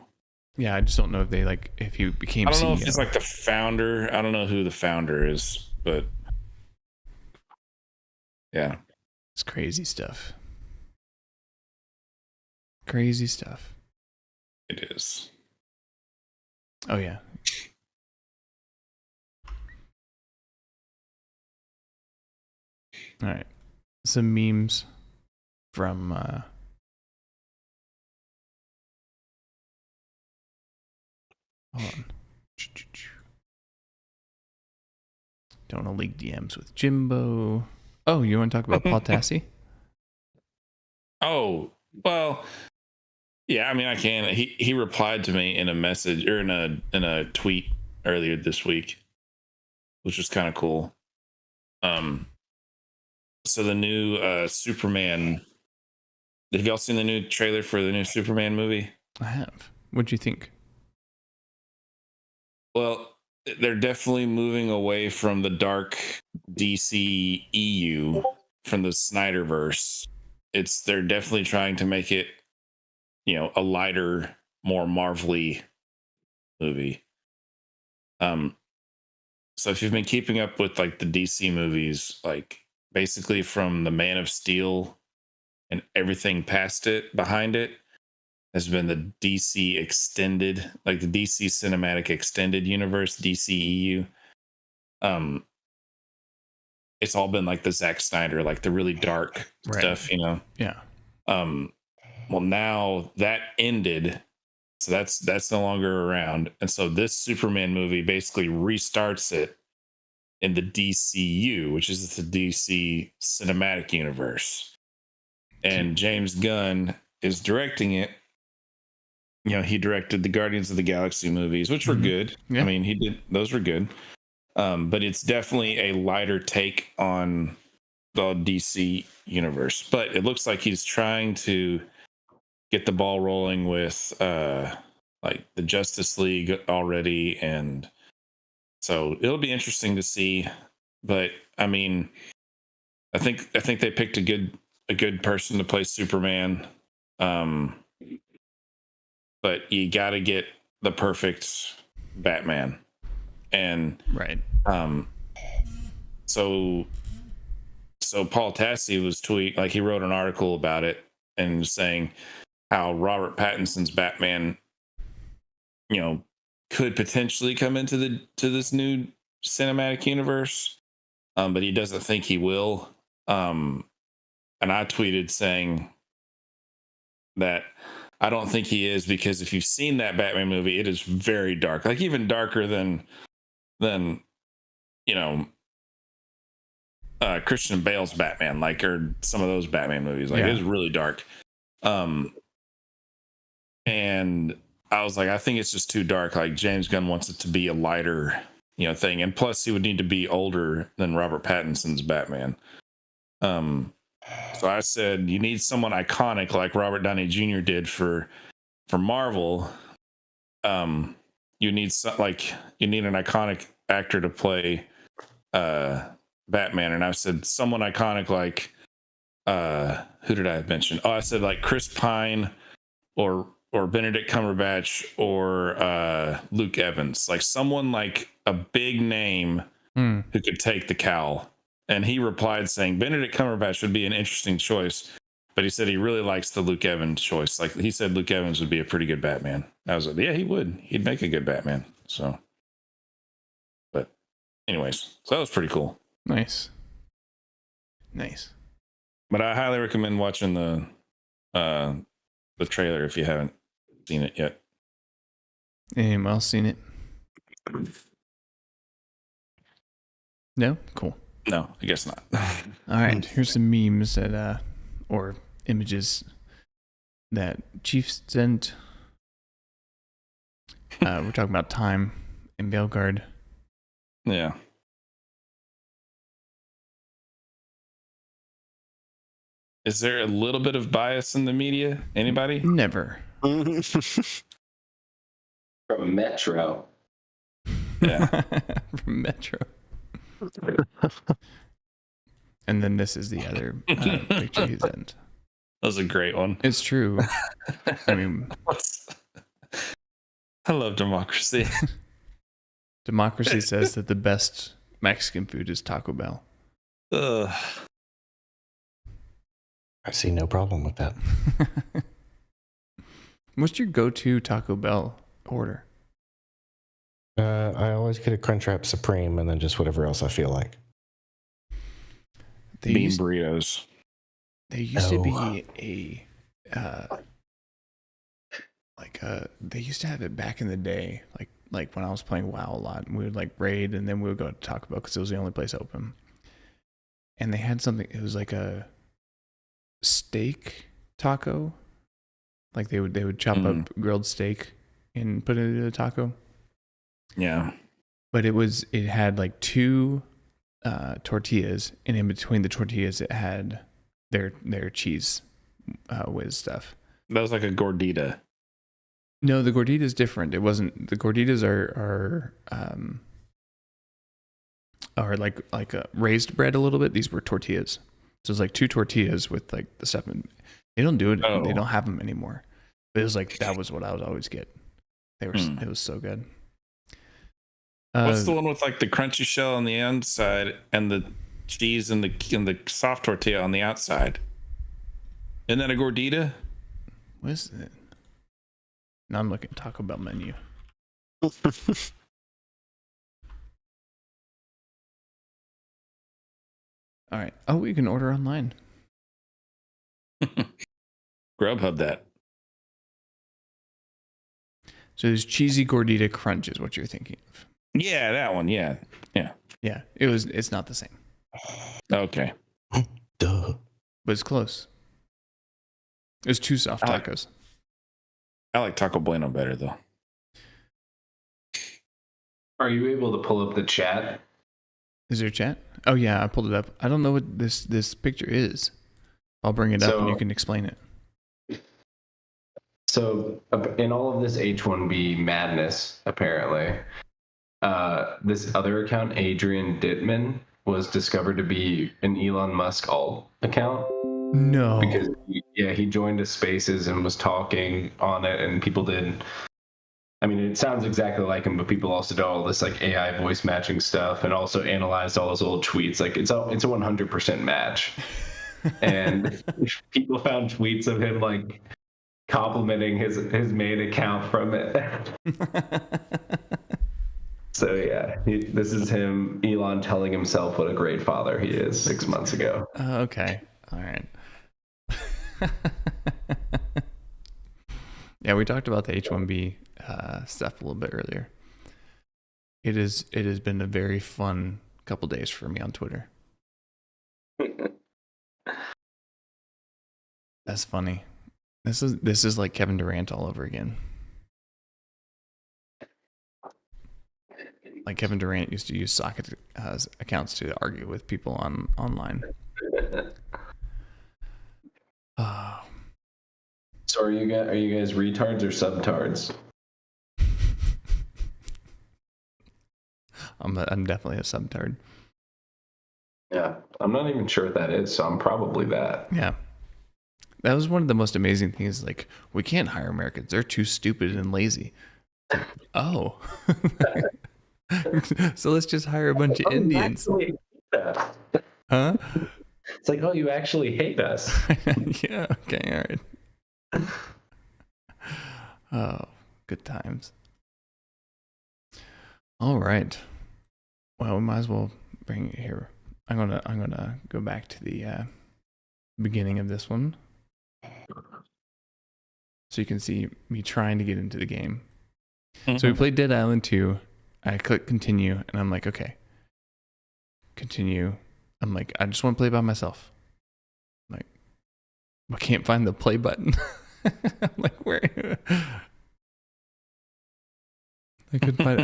Yeah, I just don't know if he became. I don't CEO. know if he's like the founder. I don't know who the founder is, but yeah, it's crazy stuff. Crazy stuff. It is. Oh yeah. All right. Some memes from hold on. Don't want to leak DMs with Jimbo. Oh, you want to talk about Paul Tassi? Oh, well, yeah, I mean, I can. He replied to me in a message or in a tweet earlier this week, which was kind of cool. So the new Superman. Have y'all seen the new trailer for the new Superman movie? I have. What'd you think? Well, they're definitely moving away from the dark DC EU from the Snyderverse. They're definitely trying to make it, a lighter, more Marvel-y movie. So if you've been keeping up with like the DC movies, like basically from the Man of Steel and everything past it, behind it, has been the DC extended, like the DC cinematic extended universe, DCEU. It's all been like the Zack Snyder, like the really dark stuff, Yeah. Well, now that ended, so that's no longer around, and so this Superman movie basically restarts it in the DCU, which is the DC cinematic universe, and James Gunn is directing it. He directed the Guardians of the Galaxy movies, which were good. Yeah. I mean, those were good. But it's definitely a lighter take on the DC universe. But it looks like he's trying to get the ball rolling with like the Justice League already. And so it'll be interesting to see. But I mean, I think they picked a good person to play Superman. But you got to get the perfect Batman. And right. So Paul Tassi was like he wrote an article about it and saying how Robert Pattinson's Batman, could potentially come into this new cinematic universe, but he doesn't think he will. And I tweeted saying that I don't think he is, because if you've seen that Batman movie, it is very dark, like even darker than Christian Bale's Batman, like, or some of those Batman movies. Like, it is really dark. And I was like, I think it's just too dark. Like, James Gunn wants it to be a lighter, thing. And plus, he would need to be older than Robert Pattinson's Batman. So I said, you need someone iconic like Robert Downey Jr. did for Marvel. You need an iconic actor to play Batman. And I said someone iconic like who did I mention? Oh, I said like Chris Pine or Benedict Cumberbatch or Luke Evans, like someone like a big name who could take the cowl. And he replied saying Benedict Cumberbatch would be an interesting choice, but he said he really likes the Luke Evans choice. Like, he said Luke Evans would be a pretty good Batman. I was like, yeah, he would. He'd make a good Batman. So, but anyways, so that was pretty cool. Nice. But I highly recommend watching the trailer if you haven't seen it yet. Anyone else seen it? No? Cool. No, I guess not. All right, here's some memes that or images that Chief sent. We're talking about time and Veilguard. Yeah. Is there a little bit of bias in the media? Anybody? Never. From Metro. Yeah. From Metro. And then this is the other picture he sent. That was a great one. It's true. I mean, I love democracy. Democracy says that the best Mexican food is Taco Bell. I see no problem with that. What's your go-to Taco Bell order? I always get a Crunchwrap Supreme and then just whatever else I feel like. Bean burritos. There used to be they used to have it back in the day, like when I was playing WoW a lot, and we would like raid, and then we would go to Taco Bell because it was the only place open. And they had something. It was like a steak taco. Like they would chop up grilled steak and put it in a taco. Yeah. But it had like two tortillas, and in between the tortillas, it had their cheese whiz stuff. That was like a gordita. No, the gordita is different. It wasn't. The gorditas are like a raised bread a little bit. These were tortillas. So it's like 2 tortillas with like the stuff. And they don't do it. Oh. They don't have them anymore. But it was like that was what I would always get. They were. It was so good. What's the one with like the crunchy shell on the inside and the cheese and the soft tortilla on the outside? Isn't that a gordita? What is it? Now I'm looking at Taco Bell menu. All right. Oh, we can order online. Grubhub that. So there's cheesy gordita crunch is what you're thinking of. Yeah, that one. Yeah. Yeah. It's not the same. Okay. Duh. But it's close. There's 2 soft tacos. I like Taco Bueno better though. Are you able to pull up the chat? Is there chat? Oh yeah, I pulled it up. I don't know what this picture is. I'll bring it up and you can explain it. So in all of this H1B madness, apparently, this other account, Adrian Dittman, was discovered to be an Elon Musk alt account. No. Because he joined a Spaces and was talking on it, and people did. I mean, it sounds exactly like him, but people also do all this like AI voice matching stuff, and also analyzed all his old tweets. Like it's a 100% match, and people found tweets of him like complimenting his main account from it. So yeah, this is him, Elon, telling himself what a great father he is 6 months ago. Okay, all right. Yeah, we talked about the H1B stuff a little bit earlier. It has been a very fun couple days for me on Twitter. That's funny. This is like Kevin Durant all over again. Like Kevin Durant used to use socket accounts to argue with people online. So are you guys retards or subtards? I'm definitely a subtard. Yeah, I'm not even sure what that is, so I'm probably that. Yeah. That was one of the most amazing things. Like, we can't hire Americans. They're too stupid and lazy. Oh. So let's just hire a bunch of Indians. Huh? It's like, oh, you actually hate us. Yeah, okay, all right. Oh, good times. All right. Well, we might as well bring it here. I'm gonna go back to the beginning of this one, so you can see me trying to get into the game. Mm-hmm. So we played Dead Island 2. I click continue, and I'm like, okay, continue. I'm like, I just want to play by myself. I'm like, I can't find the play button. I'm like, where? I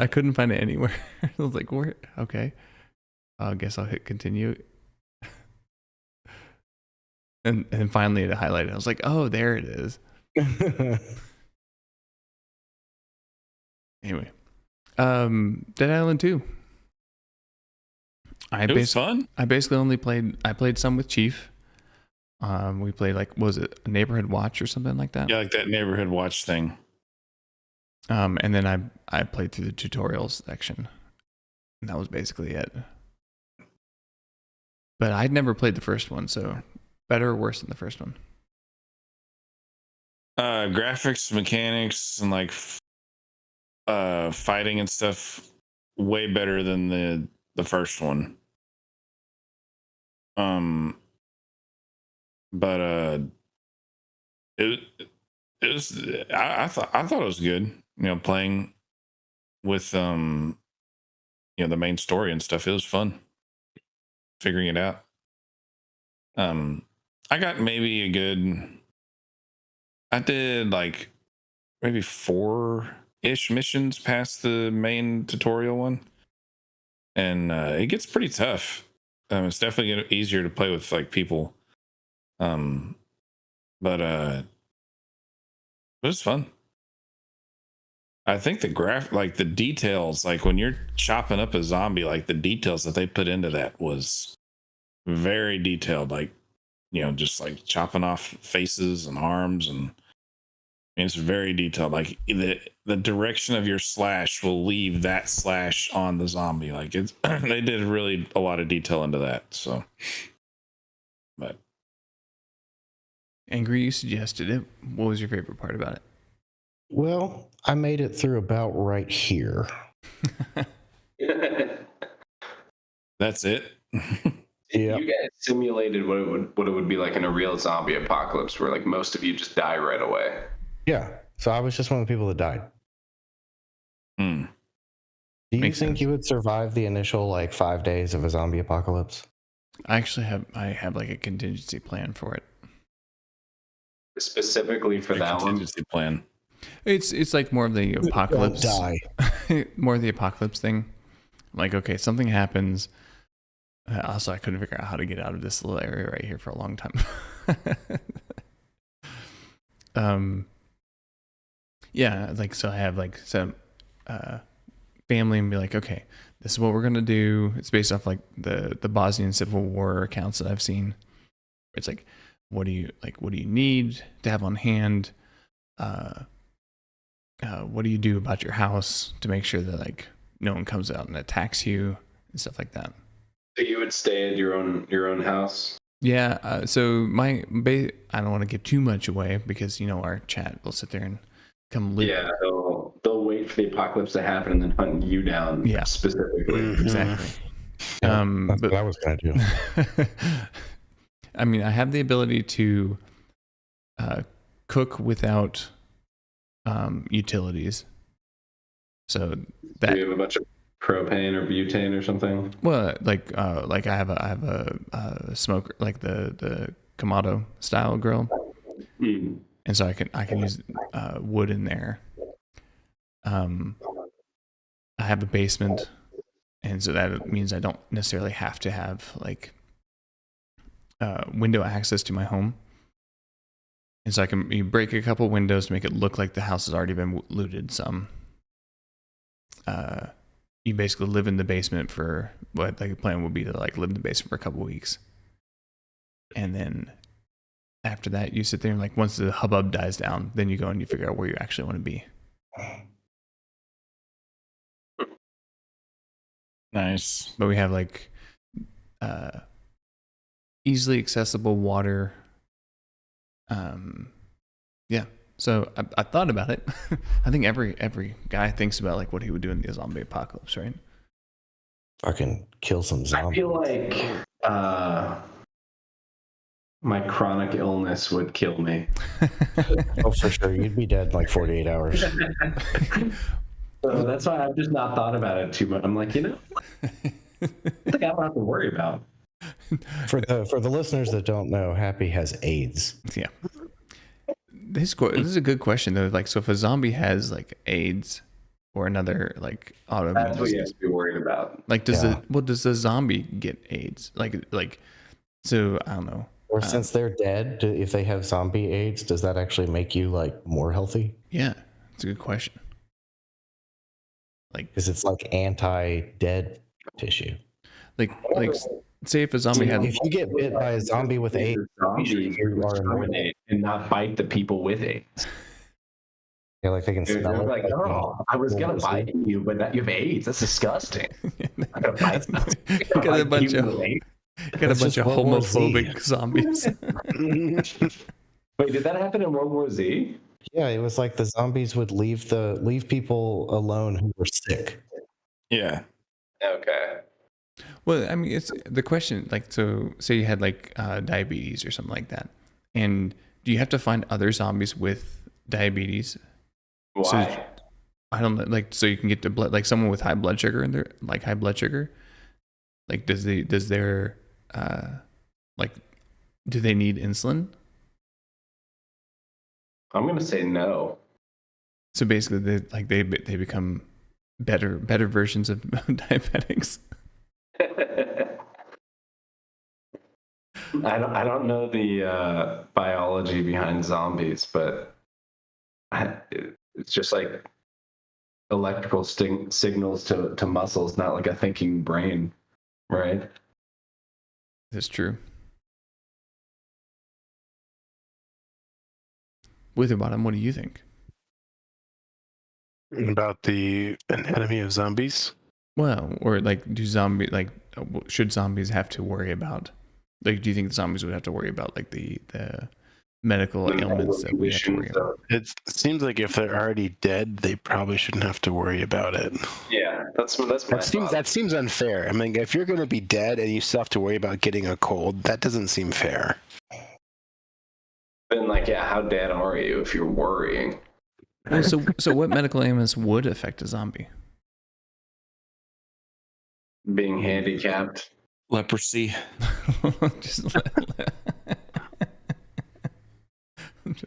couldn't find it anywhere. I was like, where? Okay, I guess I'll hit continue. And finally it highlighted. I was like, oh, there it is. Anyway, Dead Island 2. It was fun. I basically only played some with Chief. We played like, what was it, a neighborhood watch or something like that? Yeah, like that neighborhood watch thing. And then I played through the tutorials section, and that was basically it. But I'd never played the first one, so better or worse than the first one? Graphics, mechanics, and like fighting and stuff, way better than the first one. But it was I thought it was good. You know, playing with you know, the main story and stuff. It was fun figuring it out. I got maybe I did like maybe 4-ish missions past the main tutorial one, and it gets pretty tough. It's definitely easier to play with like people. But it's fun. I think the details, like when you're chopping up a zombie, like the details that they put into that was very detailed. Like, just like chopping off faces and arms, and it's very detailed. Like the direction of your slash will leave that slash on the zombie. Like they did really a lot of detail into that. So, but Angry, you suggested it. What was your favorite part about it? Well, I made it through about right here. That's it. Yeah. You guys simulated what it would be like in a real zombie apocalypse, where like most of you just die right away. Yeah. So I was just one of the people that died. Do you think sense. You would survive the initial like 5 days of a zombie apocalypse? I have like a contingency plan for it. Specifically for that contingency plan. It's like more of the apocalypse. Die. More of the apocalypse thing. Like, okay, something happens. Also, I couldn't figure out how to get out of this little area right here for a long time. Yeah, like, so I have like some family and be like, okay, this is what we're gonna do. It's based off like the Bosnian Civil War accounts that I've seen. It's like, what do you need to have on hand? What do you do about your house to make sure that like no one comes out and attacks you and stuff like that? So you would stay at your own house? Yeah. So I don't want to give too much away because our chat will sit there and come loot. Yeah, they'll wait for the apocalypse to happen and then hunt you down. Yeah, specifically. Exactly. That's what I was gonna do. I mean, I have the ability to cook without utilities. So that, do you have a bunch of propane or butane or something? Well, like I have a smoker, like the Kamado style grill, and so I can use wood in there. I have a basement, and so that means I don't necessarily have to have like window access to my home. And so you break a couple windows to make it look like the house has already been looted some. You basically live in the basement for what like the plan would be to like live in the basement for a couple weeks. And then after that, you sit there and like once the hubbub dies down, then you go and you figure out where you actually want to be. Nice. But we have like easily accessible water. Yeah. So I thought about it. I think every guy thinks about like what he would do in the zombie apocalypse, right? Fucking kill some zombies. I feel like my chronic illness would kill me. Oh, for sure. You'd be dead in like 48 hours. So that's why I've just not thought about it too much. I'm like, I think I don't have to worry about. For the listeners that don't know, Happy has AIDS. Yeah. This is a good question though. Like, so if a zombie has like AIDS or another like autoimmune, that's what you have to be worried about. Like, does the zombie get AIDS? Like, so I don't know. Or since they're dead, if they have zombie AIDS, does that actually make you like more healthy? Yeah, it's a good question. Like, because it's like anti-dead tissue. Like say if a zombie if you get bit by a zombie with AIDS, you are terminate and not bite the people with AIDS. Yeah, like they can smell it. Like, oh, I was gonna bite you, but you have AIDS. That's disgusting. I'm gonna bite you. Got a bunch of homophobic zombies. Wait, did that happen in World War Z? Yeah, it was like the zombies would leave people alone who were sick. Yeah. Okay. Well, I mean, it's the question, like, so say you had like diabetes or something like that, and do you have to find other zombies with diabetes? Why? So, I don't know, like, so you can get the blood, like someone with high blood sugar in there, like high blood sugar, like does their like, do they need insulin? I'm gonna say no. So basically, they become better versions of diabetics. I don't know the biology behind zombies, but it's just like electrical signals to muscles, not like a thinking brain, right? That's true. Witherbottom, what do you think? About the anatomy of zombies? Well, or like, should zombies have to worry about? Like, do you think zombies would have to worry about like the medical ailments that we have to worry about? It seems like if they're already dead, they probably shouldn't have to worry about it. Yeah, that seems unfair. I mean, if you're going to be dead and you still have to worry about getting a cold, that doesn't seem fair. Then, like, yeah, how dead are you if you're worrying? Well, so what medical ailments would affect a zombie? Being handicapped, leprosy. Just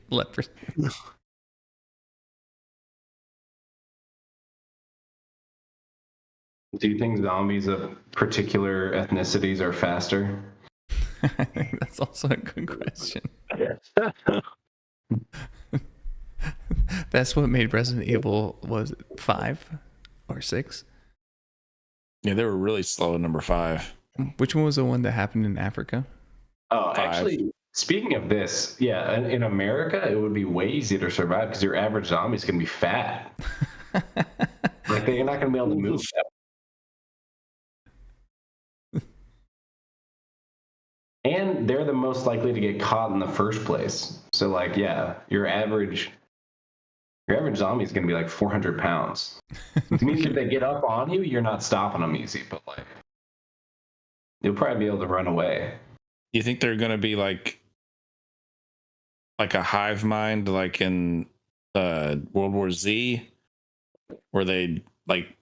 leprosy. Do you think zombies of particular ethnicities are faster? I think that's also a good question. That's what made Resident Evil, was it 5 or 6? Yeah, they were really slow at number 5. Which one was the one that happened in Africa? Oh, 5. Actually, speaking of this, yeah, in America, it would be way easier to survive because your average zombie is going to be fat. Like, they're not going to be able to move that. And they're the most likely to get caught in the first place. So, like, yeah, your average zombie is going to be like 400 pounds. It means if they get up on you, you're not stopping them easy, but like, you'll probably be able to run away. You think they're going to be like a hive mind, like in World War Z, where they like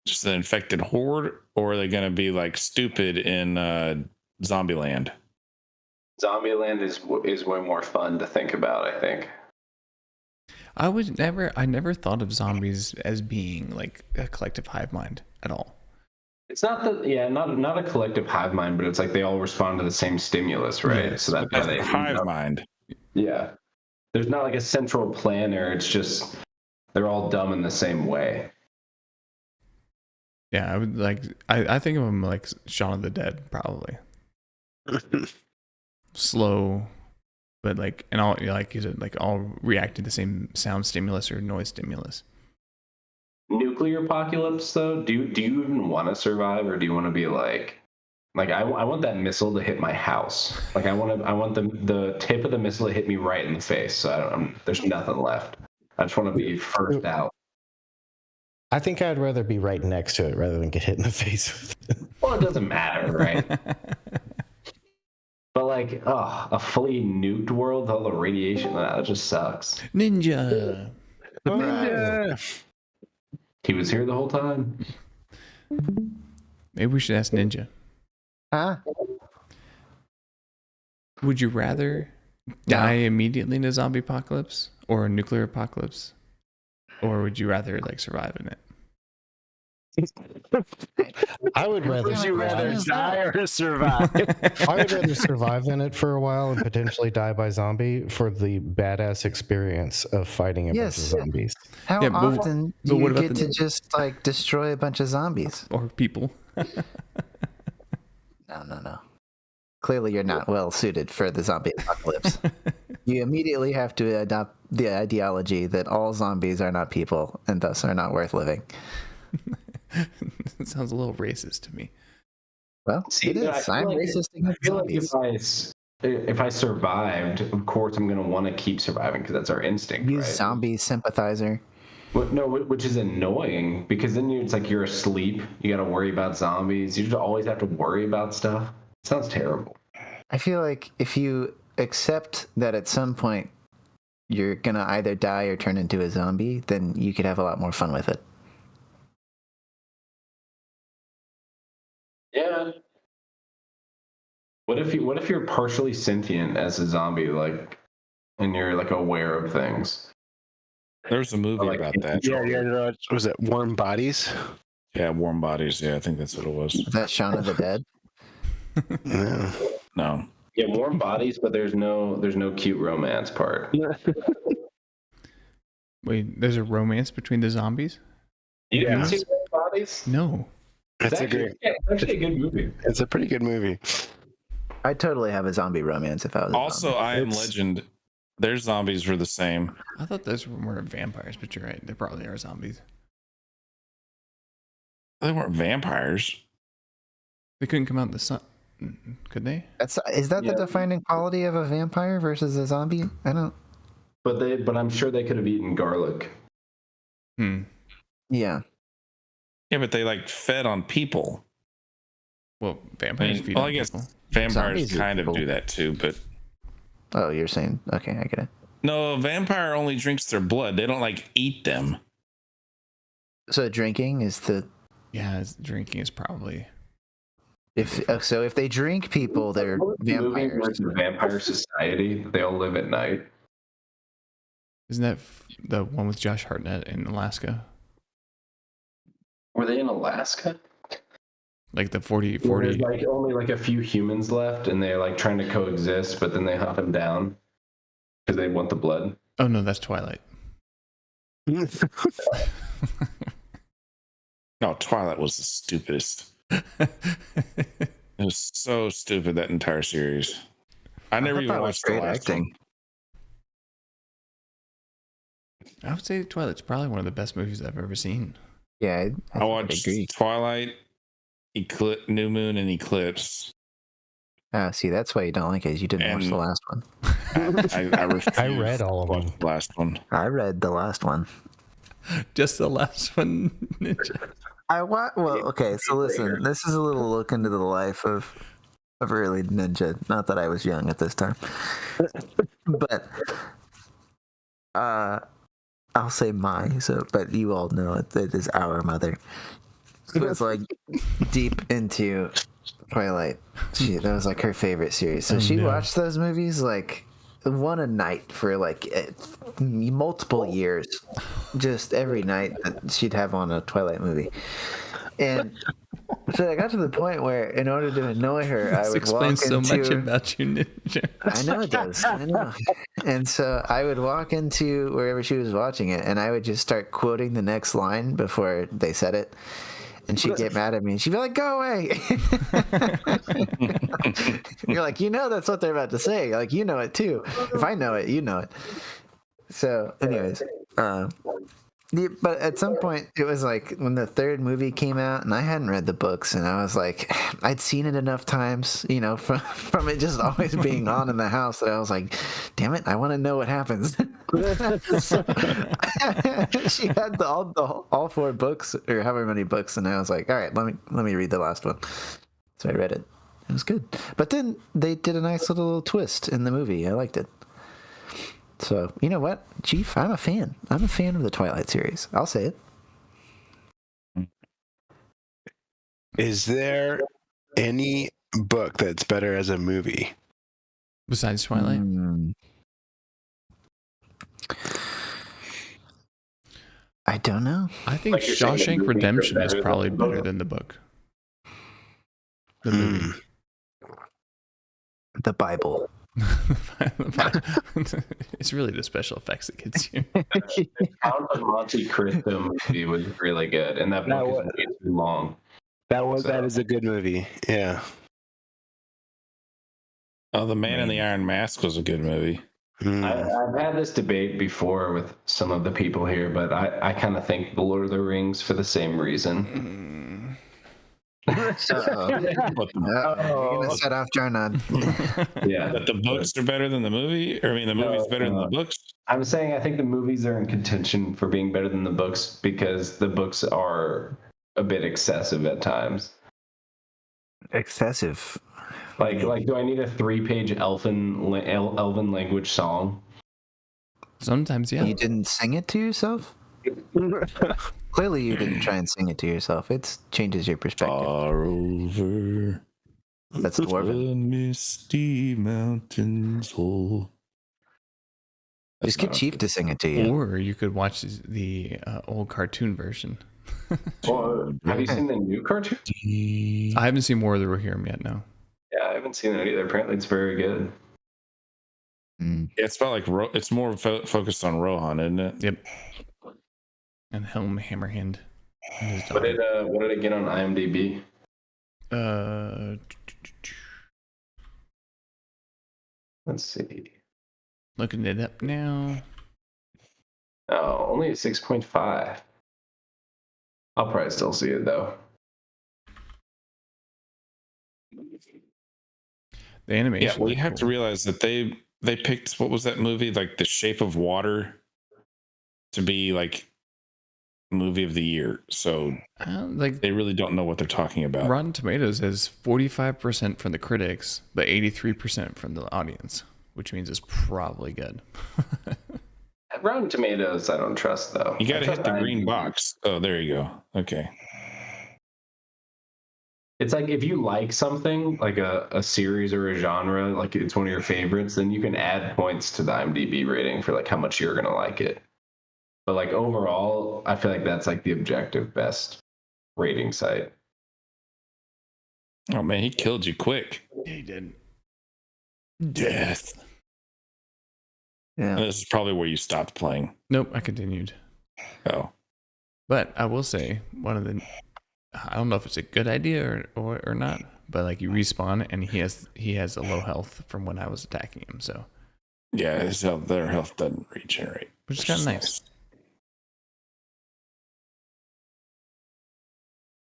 just an infected horde, or are they going to be like stupid in Zombieland? Zombieland is way more fun to think about, I think. I never thought of zombies as being like a collective hive mind at all. It's not not a collective hive mind, but it's like they all respond to the same stimulus, right? Yes, so that's a hive mind. Yeah. There's not like a central planner, it's just they're all dumb in the same way. Yeah, I think of them like Shaun of the Dead, probably. Slow, but like, and all, like, is it like all react to the same sound stimulus or noise stimulus? Nuclear apocalypse, though, do you even want to survive, or do you want to be like I want that missile to hit my house. Like I want the tip of the missile to hit me right in the face. So there's nothing left. I just want to be first out. I think I'd rather be right next to it rather than get hit in the face with it. Well, it doesn't matter, right? But like, a fully nuked world with all the radiation, that just sucks. Ninja. He was here the whole time. Maybe we should ask Ninja. Huh? Would you rather die immediately in a zombie apocalypse or a nuclear apocalypse? Or would you rather like survive in it? I would rather. Would you rather die or survive? I would rather survive in it for a while and potentially die by zombie for the badass experience of fighting a bunch of zombies. How often do you get to just like destroy a bunch of zombies or people? No. Clearly, you're not well suited for the zombie apocalypse. You immediately have to adopt the ideology that all zombies are not people and thus are not worth living. It sounds a little racist to me. Well, it is. I'm racist against zombies. Like if I survived, of course I'm going to want to keep surviving because that's our instinct. You right? zombie sympathizer. No, which is annoying because then it's like you're asleep. You got to worry about zombies. You just always have to worry about stuff. It sounds terrible. I feel like if you accept that at some point you're going to either die or turn into a zombie, then you could have a lot more fun with it. Yeah. What if you're partially sentient as a zombie, like, and you're like aware of things? There's a movie about that. Yeah. Was it Warm Bodies? Yeah, Warm Bodies. Yeah, I think that's what it was. Is that Shaun of the Dead? No. Yeah, warm bodies, but there's no cute romance part. Wait, there's a romance between the zombies? You didn't see warm bodies? No. It's actually a good movie. It's a pretty good movie. I'd totally have a zombie romance if I was. Also, I Am Legend. Their zombies were the same. I thought those were more vampires, but you're right. They probably are zombies. They weren't vampires. They couldn't come out in the sun, could they? Is that the defining quality of a vampire versus a zombie? I don't. But I'm sure they could have eaten garlic. Yeah. Yeah, but they like fed on people. Well, vampires feed on people. Vampires kind of do that too, but. Oh, you're saying okay, I get it. No, a vampire only drinks their blood. They don't like eat them. So drinking is the. Yeah, drinking is probably. If they drink people, they're vampires. Vampire Society. They all live at night. Isn't that the one with Josh Hartnett in Alaska? Were they in Alaska? Like the 40. There's like only like a few humans left, and they're like trying to coexist, but then they hunt them down because they want the blood. Oh no, that's Twilight. No, Twilight was the stupidest. It was so stupid, that entire series. I never even watched the last one. I would say Twilight's probably one of the best movies I've ever seen. Yeah, I watched Twilight, New Moon, and Eclipse. See, that's why you don't like it. You didn't watch the last one. I read all of them. The last one. I read the last one. Just the last one, Ninja. Well, okay. So listen, this is a little look into the life of early Ninja. Not that I was young at this time, but I'll say but you all know it. It is our mother. It was like deep into Twilight. That was like her favorite series. So she watched those movies like one a night for like multiple years. Just every night she'd have on a Twilight movie. And so I got to the point where, in order to annoy her, I would explains so much about you, Ninja. I know it does. I know. And so I would walk into wherever she was watching it, and I would just start quoting the next line before they said it. And she'd get mad at me, and she'd be like, "Go away!" You're like, that's what they're about to say. Like, you know it too. If I know it, you know it. So, anyways, but at some point, it was like when the third movie came out, and I hadn't read the books, and I was like, I'd seen it enough times, from it just always being on in the house, that I was like, damn it, I want to know what happens. So, she had all 4 books, or however many books, and I was like, all right, let me read the last one. So I read it. It was good. But then they did a nice little twist in the movie. I liked it. So, you know what, Chief? I'm a fan. I'm a fan of the Twilight series. I'll say it. Is there any book that's better as a movie? Besides Twilight? I don't know. I think Shawshank Redemption is probably better than the book. The movie. The Bible. It's really the special effects that gets you. The Count of Monte Cristo movie was really good, and that book is way too long. That is a good movie. Yeah. Oh, The Man in the Iron Mask was a good movie. I've had this debate before with some of the people here, but I kind of think The Lord of the Rings for the same reason. You're gonna set off Jarnod. Yeah, but the books are better than the movie. Or, I mean, the movie's better than the books. I'm saying I think the movies are in contention for being better than the books because the books are a bit excessive at times. Excessive. Like, do I need a 3-page elven language song? Sometimes, yeah. You didn't sing it to yourself? Clearly, you didn't try and sing it to yourself. It changes your perspective. Far over. That's dwarven. The misty mountains. Just get Chief to sing it to you. Or you could watch the old cartoon version. Have you seen the new cartoon? I haven't seen War of the Rohirrim yet, no. Yeah, haven't seen it either. Apparently, it's very good. Yeah, it's about like it's more focused on Rohan, isn't it? Yep. And Helm Hammerhand. What did it get on IMDb? Let's see. Looking it up now. Oh, only a 6.5. I'll probably still see it though. The animation. Yeah, well, you have to realize that they picked, what was that movie, like The Shape of Water, to be like movie of the year. So like they really don't know what they're talking about. Rotten Tomatoes has 45% from the critics, but 83% from the audience, which means it's probably good. Rotten Tomatoes, I don't trust though. You got to hit the green box. Oh, there you go. Okay. It's like if you like something, like a series or a genre, like it's one of your favorites, then you can add points to the IMDb rating for like how much you're gonna like it. But like overall, I feel like that's like the objective best rating site. Oh man, he killed you quick. Yeah, he did. Death. Yeah. And this is probably where you stopped playing. Nope, I continued. Oh. But I will say, I don't know if it's a good idea or not, but like you respawn and he has a low health from when I was attacking him, so. Yeah, their health doesn't regenerate. Which is kind of nice.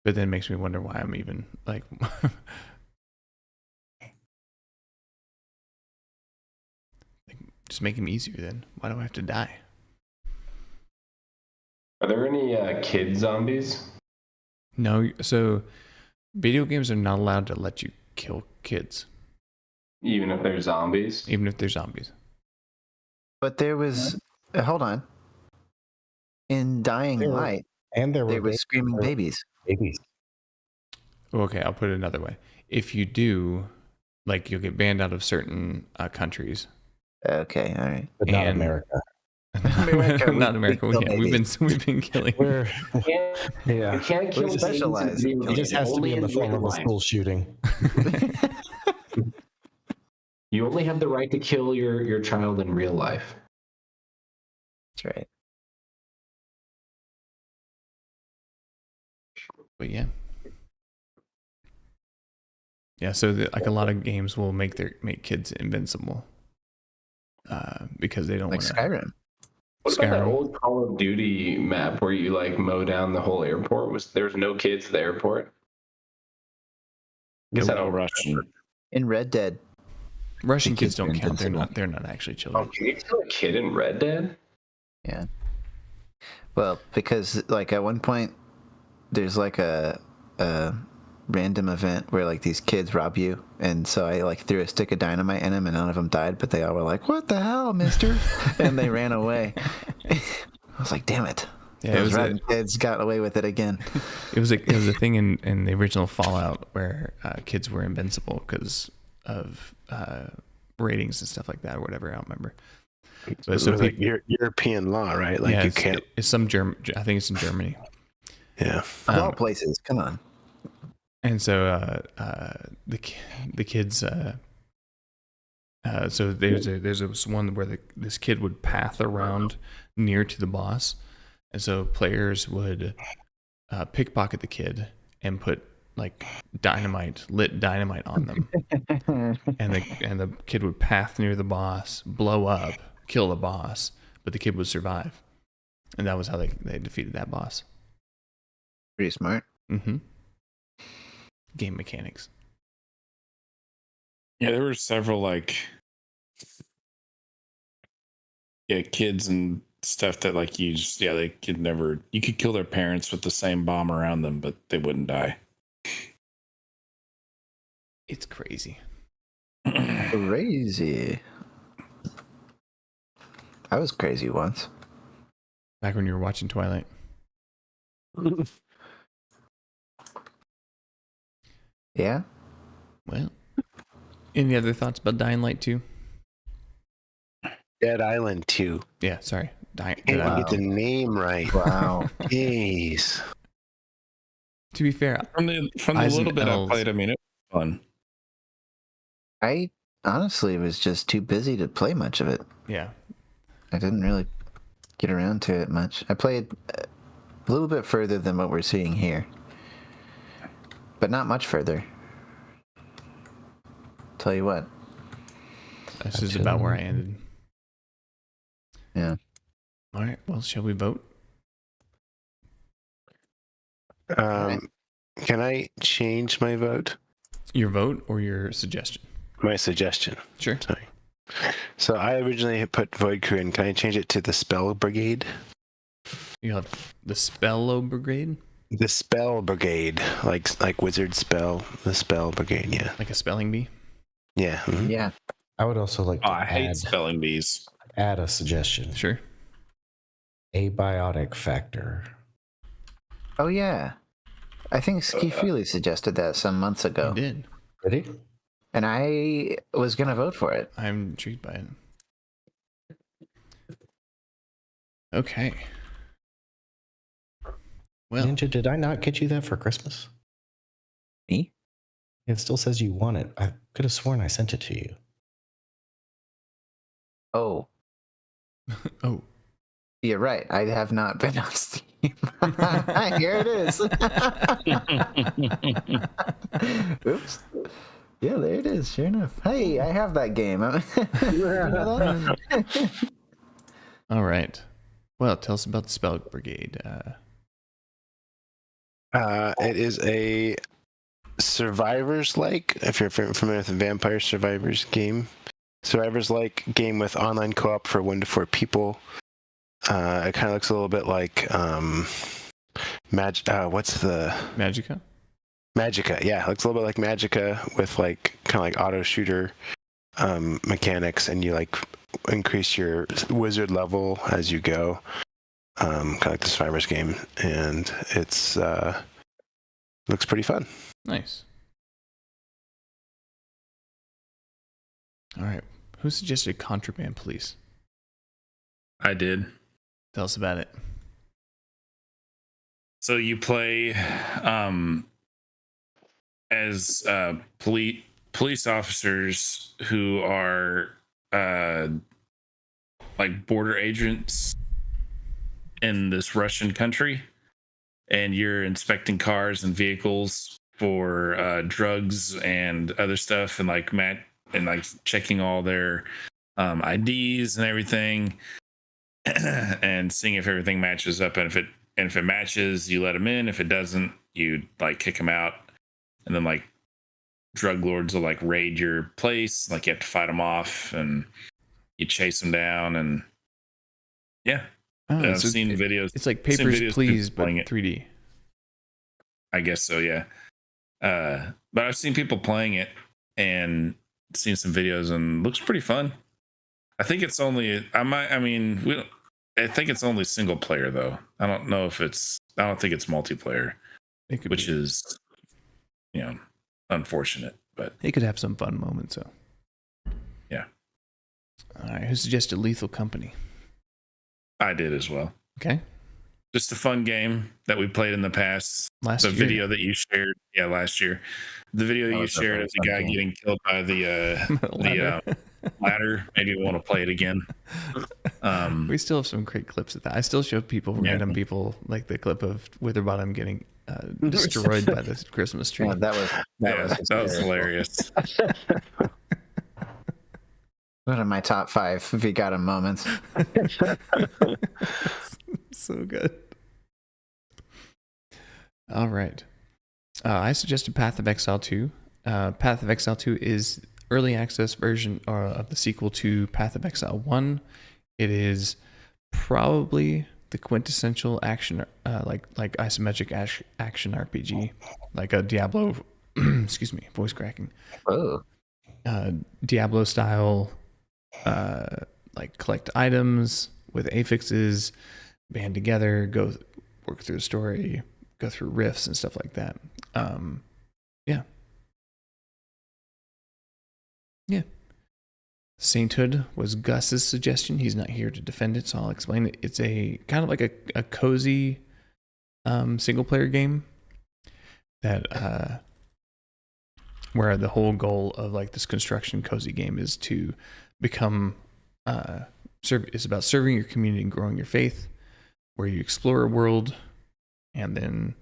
But then it makes me wonder why I'm even like... Just make him easier then. Why do I have to die? Are there any kid zombies? No, so video games are not allowed to let you kill kids. Even if they're zombies? Even if they're zombies. But there was... hold on. In Dying Light, there were screaming babies. Okay, I'll put it another way. If you do, like, you'll get banned out of certain countries. Okay, all right. But not America. Not America. We've been killing. You can't kill specialized. It just has to be in the form of a school shooting. You only have the right to kill your child in real life. That's right. But yeah. Yeah, so like a lot of games will make kids invincible. Because they don't like want Skyrim. What about that old Call of Duty map where you like mow down the whole airport? There's no kids at the airport? Guess I don't Russian. In Red Dead. Russian kids don't count. They're not actually children. Oh, can you kill a kid in Red Dead? Yeah. Well, because like at one point there's like a random event where like these kids rob you, and so I like threw a stick of dynamite in them and none of them died, but they all were like, "What the hell, mister?" And they ran away. I was like, damn it. Yeah, those rotten kids got away with it again. It was a thing in the original Fallout where kids were invincible because of ratings and stuff like that or whatever. I don't remember. But so like European law, right? Like you can't. It's I think it's in Germany. Yeah. Of all places, come on. And so the kids. So there's one where this kid would path around near to the boss, and so players would pickpocket the kid and put like lit dynamite on them, and the kid would path near the boss, blow up, kill the boss, but the kid would survive, and that was how they defeated that boss. Pretty smart. Mm-hmm. Game mechanics. Yeah, there were several kids and stuff that like you could kill their parents with the same bomb around them, but they wouldn't die. It's crazy. Crazy. I was crazy once. Back when you were watching Twilight. Yeah. Well, any other thoughts about Dying Light 2? Dead Island 2. Yeah, sorry. Can't get the name right. Wow. Jeez. To be fair, from the little bit I played, I mean, it was fun. I honestly was just too busy to play much of it. Yeah. I didn't really get around to it much. I played a little bit further than what we're seeing here, but not much further. Tell you what. This is about where I ended. Yeah. All right. Well, shall we vote? Can I change my vote? Your vote or your suggestion? My suggestion. Sure. Sorry. So I originally had put Void Crew in. Can I change it to the Spell Brigade? You have the Spello Brigade? The Spell Brigade, like Wizard Spell, the Spell Brigade, yeah. Like a spelling bee? Yeah. Mm-hmm. Yeah. I would also like to I hate spelling bees. add a suggestion. Sure. Abiotic factor. Oh, yeah. I think Ski Feely suggested that some months ago. You did. Did he? And I was going to vote for it. I'm intrigued by it. Okay. Well, Ninja, did I not get you that for Christmas? Me? It still says you want it. I could have sworn I sent it to you. Oh, oh, you're right. I have not been on Steam. Here it is. Oops. Yeah, there it is. Sure enough. Hey, I have that game. You know that? all right. Well, tell us about the Spell Brigade. It is a Survivors-like, if you're familiar with the Vampire Survivors game. Survivors-like game with online co-op for 1 to 4 people. It kind of looks a little bit like what's the Magica? Magica, yeah, it looks a little bit like Magica with like kind of like auto shooter mechanics, and you like increase your wizard level as you go, kind of like the Survivors game, and it's looks pretty fun. Nice. All right. Who suggested Contraband Police? I did. Tell us about it. So you play as police officers who are like border agents in this Russian country, and you're inspecting cars and vehicles for drugs and other stuff, and like checking all their IDs and everything, and seeing if everything matches up. And if it matches, you let them in. If it doesn't, you like kick them out. And then like drug lords will like raid your place. Like you have to fight them off, and you chase them down. And yeah, I've seen videos. It's like Papers, Please, but 3D. I guess so, yeah. But I've seen people playing it and seen some videos, and looks pretty fun. I think it's only I think it's only single player though. I don't think it's multiplayer, which is unfortunate, but it could have some fun moments though. Yeah. All right, who suggested Lethal Company? I did as well. Okay. Just a fun game that we played in the past. Last year. Video that you shared, last year. The video that you shared of the guy getting killed by the ladder. Maybe we want to play it again. We still have some great clips of that. I still show random people, like the clip of Witherbottom getting destroyed by the Christmas tree. Yeah, that was hilarious. One of my top 5 VGotM moments. So good. All right. I suggested Path of Exile 2. Path of Exile 2 is early access version of the sequel to Path of Exile 1. It is probably the quintessential action, like isometric action RPG, like a Diablo. Excuse me, voice cracking. Oh. Diablo style, like collect items with affixes, band together, work through the story, go through rifts and stuff like that. Yeah. Sainthood was Gus's suggestion. He's not here to defend it, so I'll explain it. It's a kind of like a cozy single player game that where the whole goal of like this construction cozy game is to become is about serving your community and growing your faith, where you explore a world and then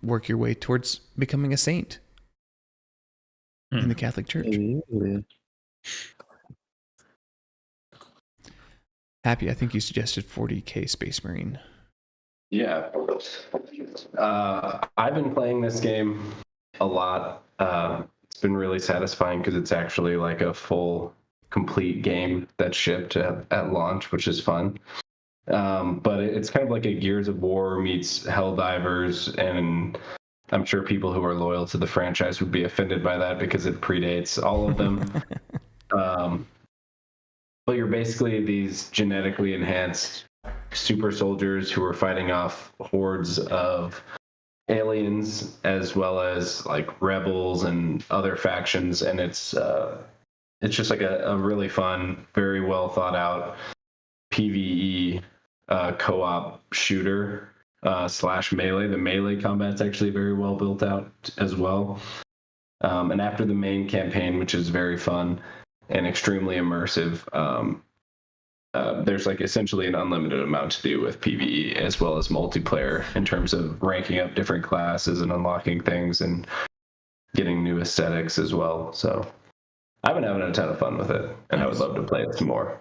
work your way towards becoming a saint in the Catholic Church. Happy, I think you suggested 40K Space Marine. Yeah. I've been playing this game a lot. It's been really satisfying because it's actually like a full, complete game that's shipped at launch, which is fun. But it's kind of like a Gears of War meets Helldivers, and I'm sure people who are loyal to the franchise would be offended by that because it predates all of them. But you're basically these genetically enhanced super soldiers who are fighting off hordes of aliens as well as like rebels and other factions, and it's just like a really fun, very well thought out PvE co-op shooter / melee. The melee combat's actually very well built out as well. And after the main campaign, which is very fun and extremely immersive, there's like essentially an unlimited amount to do with PvE as well as multiplayer in terms of ranking up different classes and unlocking things and getting new aesthetics as well. So I've been having a ton of fun with it, and I would love to play it some more.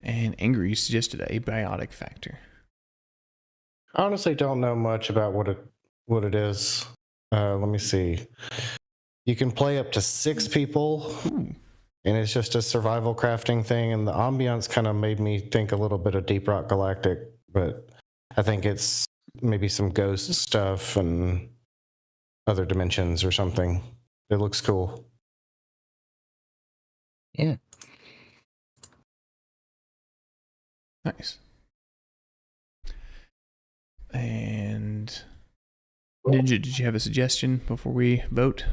And Angry, you suggested abiotic factor. I honestly don't know much about what it is. Let me see. You can play up to 6 people. Ooh. And it's just a survival crafting thing, and the ambiance kind of made me think a little bit of Deep Rock Galactic, but I think it's maybe some ghost stuff and other dimensions or something. It looks cool. Yeah. Nice. And Ninja, did you have a suggestion before we vote?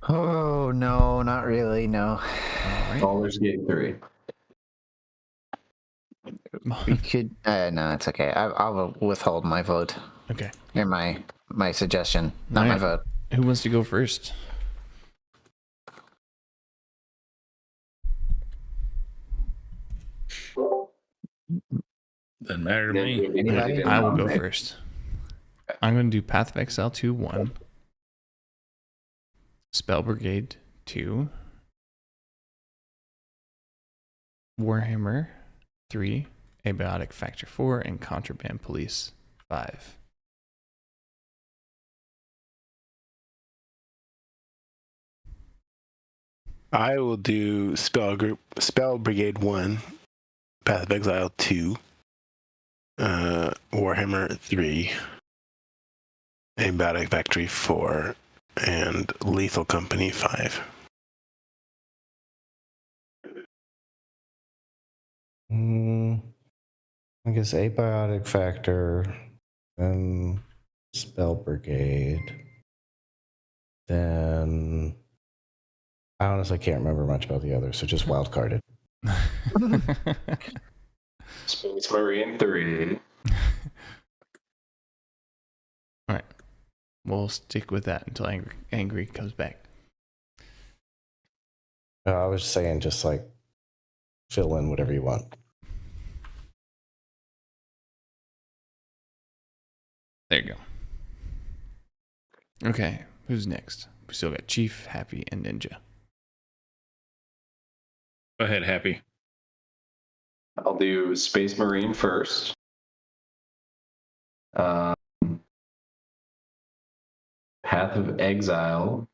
Oh, no, not really, no. All right. Baldur's Gate 3. We could, no, it's okay. I'll withhold my vote. Okay. Or my suggestion, not my vote. Who wants to go first? Doesn't matter to me. Anybody? I will go first. I'm going to do Path of Exile 2, 1. Spell Brigade 2. Warhammer 3. Abiotic Factor 4. And Contraband Police 5. I will do Spell Brigade 1, Path of Exile 2, Warhammer 3, Abiotic Factory 4, and Lethal Company 5. I guess Abiotic Factor, then Spell Brigade, then I honestly can't remember much about the others, so just wildcarded. Space Marine 3. All right. We'll stick with that until Angry comes back. I was saying just like fill in whatever you want. There you go. Okay, who's next? We still got Chief, Happy, and Ninja. Go ahead, Happy. I'll do Space Marine first. Path of Exile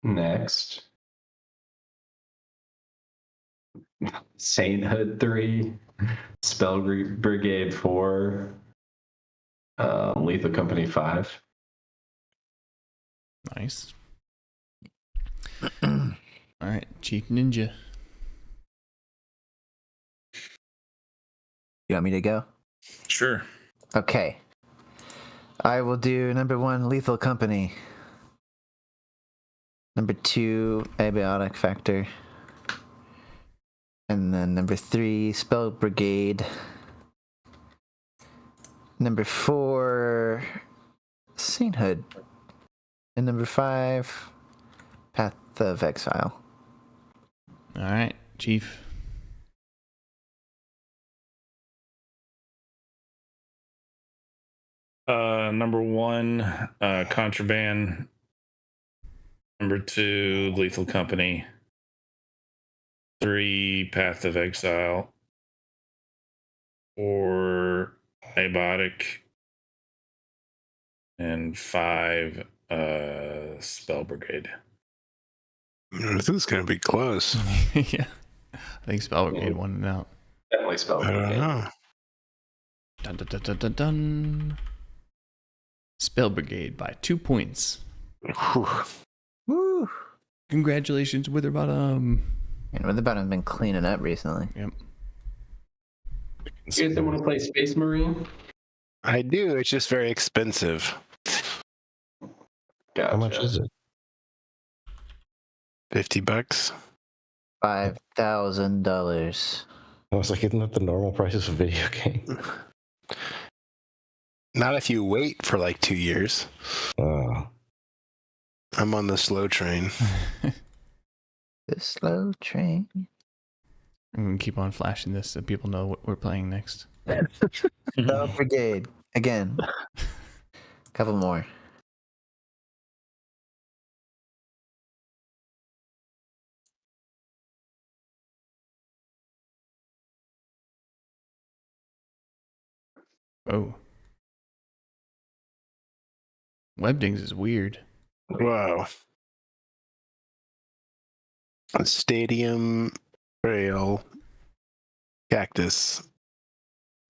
next. Sainthood 3. Spell Brigade 4. Lethal Company 5. Nice. All right, Chief Ninja. You want me to go? Sure. Okay. I will do number 1, Lethal Company. Number 2, Abiotic Factor. And then number 3, Spell Brigade. Number 4, Sainthood. And number 5, Path of Exile. All right, Chief. Number 1, Contraband. Number 2, Lethal Company. 3, Path of Exile. 4, Abiotic. And 5, Spell Brigade. This is going to be close. Yeah. I think Spell Brigade won it out. Definitely Spell Brigade. I don't know. Dun, dun, dun, dun, dun, dun. Spell Brigade by 2 points. Woo! Congratulations, Witherbottom. And Witherbottom's been cleaning up recently. Yep. You guys don't want to play Space Marine? I do. It's just very expensive. Gotcha. How much is it? $50. $5,000. I was like, isn't that the normal prices of video game? Not if you wait for like 2 years. Oh. I'm on the slow train. The slow train. I'm going to keep on flashing this so people know what we're playing next. Spell Brigade. Again. Couple more. Oh. Webdings is weird. Wow. A stadium trail cactus.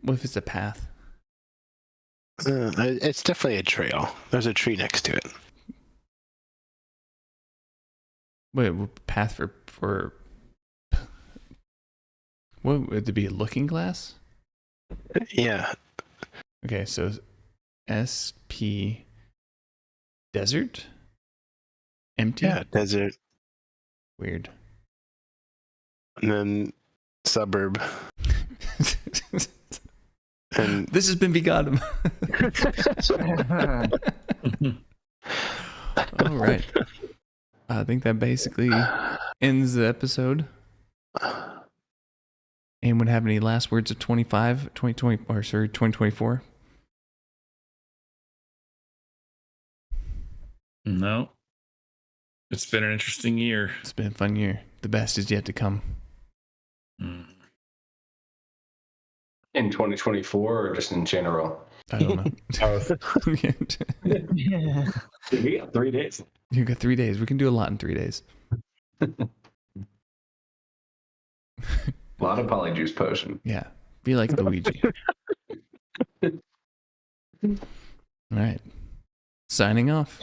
What if it's a path? It's definitely a trail. There's a tree next to it. Wait, path for what would it be? A looking glass? Yeah. Okay, so SP desert? Empty? Yeah, desert. Weird. And then suburb. And This has been VGotM. All right. I think that basically ends the episode. Anyone have any last words of 2024? No. It's been an interesting year. It's been a fun year. The best is yet to come. In 2024 or just in general? I don't know. Yeah. We got 3 days. You got 3 days. We can do a lot in 3 days. A lot of polyjuice potion. Yeah. Be like Luigi. All right. Signing off.